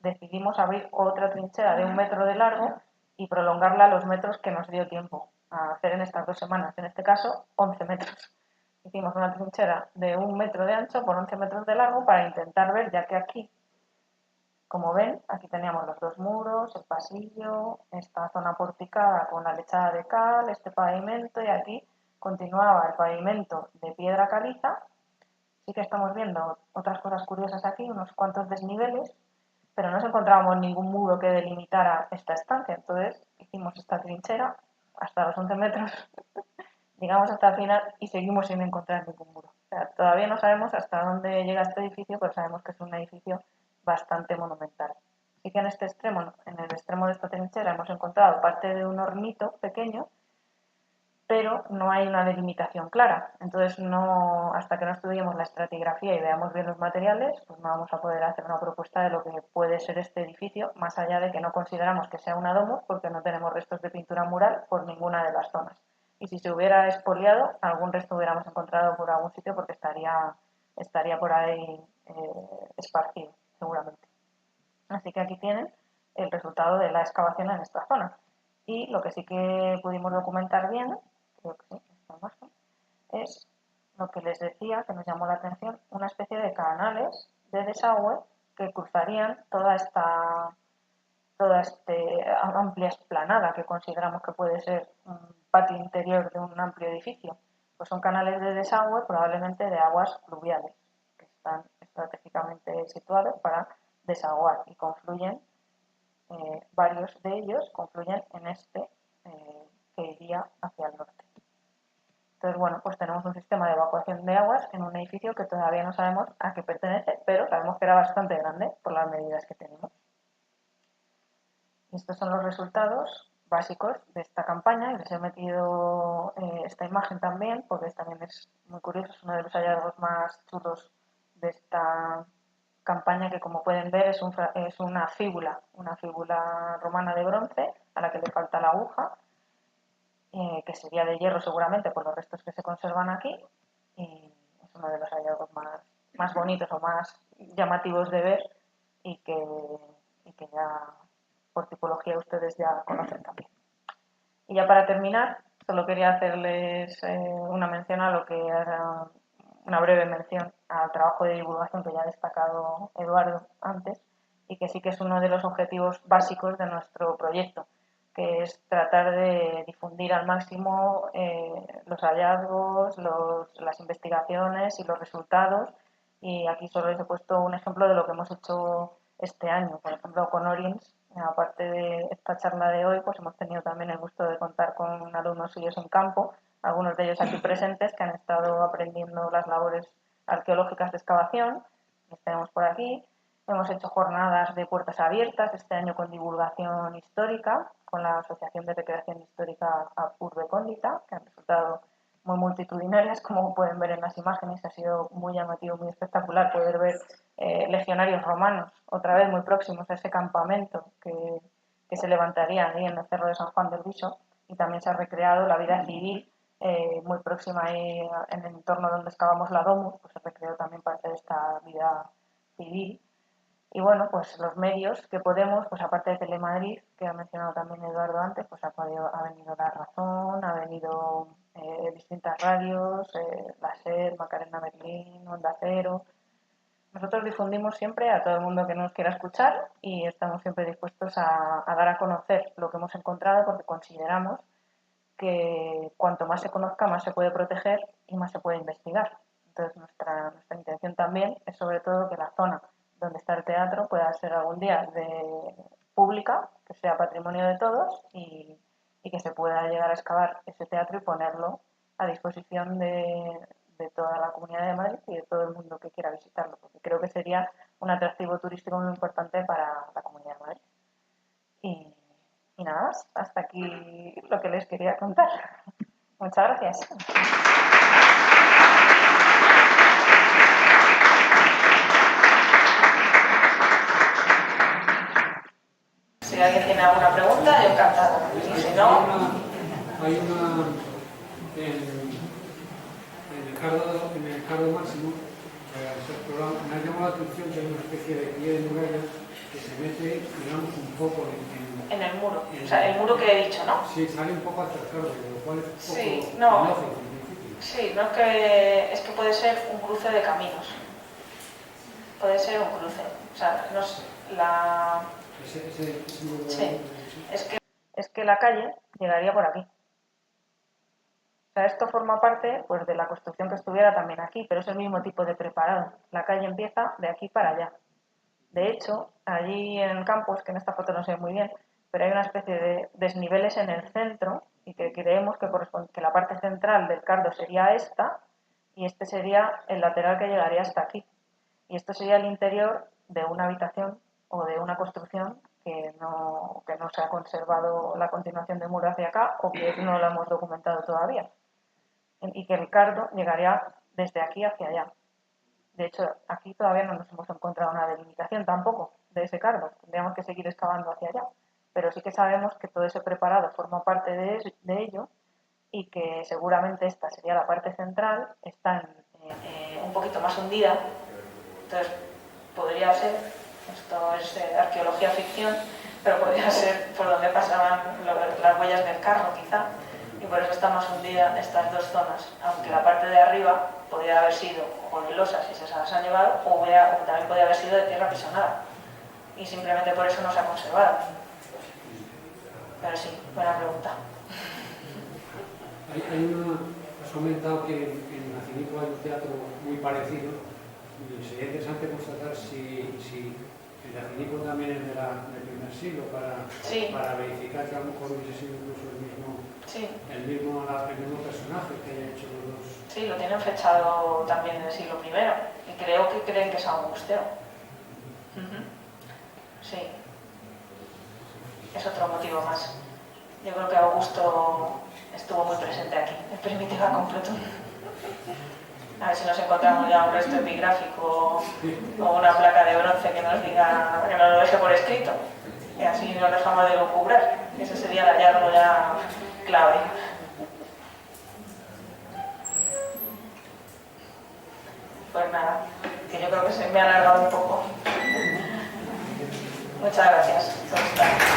decidimos abrir otra trinchera de 1 metro de largo y prolongarla a los metros que nos dio tiempo a hacer en estas 2 semanas, en este caso 11 metros. Hicimos una trinchera de 1 metro de ancho por 11 metros de largo para intentar ver, ya que aquí, como ven, aquí teníamos los dos muros, el pasillo, esta zona porticada con la lechada de cal, este pavimento, y aquí continuaba el pavimento de piedra caliza. Sí que estamos viendo otras cosas curiosas aquí, unos cuantos desniveles, pero no encontrábamos ningún muro que delimitara esta estancia. Entonces hicimos esta trinchera hasta los 11 metros, llegamos hasta el final y seguimos sin encontrar ningún muro. O sea, todavía no sabemos hasta dónde llega este edificio, pero sabemos que es un edificio bastante monumental. Así que en este extremo, en el extremo de esta trinchera, hemos encontrado parte de un hornito pequeño, pero no hay una delimitación clara. Entonces, hasta que no estudiemos la estratigrafía y veamos bien los materiales, pues no vamos a poder hacer una propuesta de lo que puede ser este edificio, más allá de que no consideramos que sea una domus, porque no tenemos restos de pintura mural por ninguna de las zonas. Y si se hubiera expoliado, algún resto hubiéramos encontrado por algún sitio, porque estaría por ahí esparcido, seguramente. Así que aquí tienen el resultado de la excavación en esta zona. Y lo que sí que pudimos documentar bien, creo que sí, esta imagen, es lo que les decía, que nos llamó la atención, una especie de canales de desagüe que cruzarían toda esta amplia explanada que consideramos que puede ser un patio interior de un amplio edificio. Pues son canales de desagüe probablemente de aguas fluviales que están estratégicamente situados para desaguar y confluyen, varios de ellos confluyen en que iría hacia el norte. Entonces, bueno, pues tenemos un sistema de evacuación de aguas en un edificio que todavía no sabemos a qué pertenece, pero sabemos que era bastante grande por las medidas que tenemos. Estos son los resultados básicos de esta campaña y les he metido esta imagen también porque también es muy curioso, es uno de los hallazgos más chulos de esta campaña que, como pueden ver, es una fíbula romana de bronce a la que le falta la aguja, que sería de hierro seguramente por los restos que se conservan aquí, y es uno de los hallazgos más bonitos o más llamativos de ver y que ya por tipología ustedes ya conocen también. Y ya para terminar, solo quería hacerles una mención a lo que era una breve mención al trabajo de divulgación que ya ha destacado Eduardo antes y que sí que es uno de los objetivos básicos de nuestro proyecto, que es tratar de difundir al máximo los hallazgos, las investigaciones y los resultados. Y aquí solo les he puesto un ejemplo de lo que hemos hecho este año. Por ejemplo, con Oriens, aparte de esta charla de hoy, pues hemos tenido también el gusto de contar con alumnos suyos en campo, algunos de ellos aquí presentes, que han estado aprendiendo las labores arqueológicas de excavación. Los tenemos por aquí. Hemos hecho jornadas de puertas abiertas, este año con divulgación histórica, con la Asociación de Recreación Histórica Urbe Cóndita, que han resultado muy multitudinarias, como pueden ver en las imágenes. Ha sido muy llamativo, muy espectacular poder ver legionarios romanos, otra vez muy próximos a ese campamento que se levantaría ahí en el Cerro de San Juan del Viso, y también se ha recreado la vida civil muy próxima ahí en el entorno donde excavamos la Domus, pues se recreó también parte de esta vida civil. Y bueno, pues los medios que podemos, pues aparte de Telemadrid, que ha mencionado también Eduardo antes, pues ha venido La Razón, ha venido distintas radios, La SER, Macarena Berlín, Onda Cero. Nosotros difundimos siempre a todo el mundo que nos quiera escuchar y estamos siempre dispuestos a dar a conocer lo que hemos encontrado, porque consideramos que cuanto más se conozca, más se puede proteger y más se puede investigar. Entonces nuestra intención también es sobre todo que la zona donde está el teatro pueda ser algún día pública, que sea patrimonio de todos y que se pueda llegar a excavar ese teatro y ponerlo a disposición de toda la Comunidad de Madrid y de todo el mundo que quiera visitarlo, porque creo que sería un atractivo turístico muy importante para la Comunidad de Madrid. Y nada más, hasta aquí lo que les quería contar. Muchas gracias. Si alguien tiene alguna pregunta, yo encantado. Y si no... Hay una en el cardo máximo, me ha llamado la atención que hay una especie de pie de muralla que se mete, digamos, un poco en el muro, o sea, el muro que he dicho, ¿no? Sí, sale un poco hacia el cardo, lo cual es un poco... Sí, no. Sí, no es que puede ser un cruce de caminos. Puede ser un cruce. O sea, no es la... Sí, es que la calle llegaría por aquí. O sea, esto forma parte, pues, de la construcción que estuviera también aquí, pero es el mismo tipo de preparado. La calle empieza de aquí para allá. De hecho, allí en el campo, es que en esta foto no se ve muy bien, pero hay una especie de desniveles en el centro y que creemos que la parte central del cardo sería esta y este sería el lateral que llegaría hasta aquí. Y esto sería el interior de una habitación o de una construcción que no se ha conservado la continuación de muro hacia acá o que no la hemos documentado todavía. Y que el cardo llegaría desde aquí hacia allá. De hecho, aquí todavía no nos hemos encontrado una delimitación tampoco de ese cardo. Tendríamos que seguir excavando hacia allá. Pero sí que sabemos que todo ese preparado forma parte de ello y que seguramente esta sería la parte central, está un poquito más hundida. Entonces, podría ser, esto es arqueología ficción, pero podría ser por donde pasaban las huellas del carro, quizá. Y por eso está más hundida estas dos zonas, aunque la parte de arriba podría haber sido o de losas si se las han llevado, o también podría haber sido de tierra pisonada. Y simplemente por eso no se ha conservado. Pero sí, buena pregunta. Has comentado que en Nacimiento hay un teatro muy parecido, y sería interesante constatar si el Nacimiento también es del primer siglo, para verificar que a lo mejor hubiese sido incluso el mismo personaje que haya hecho los dos. Sí, lo tienen fechado también en el siglo I, y creo que creen que es Augusto. Sí, es otro motivo más. Yo creo que Augusto estuvo muy presente aquí, en Primitiva con Plutón. A ver si nos encontramos ya un resto epigráfico o una placa de bronce que nos diga, que nos lo deje por escrito, y así nos dejamos de lucubrar. Ese sería el hallazgo ya clave. Pues nada, que yo creo que se me ha alargado un poco. Muchas gracias por estar.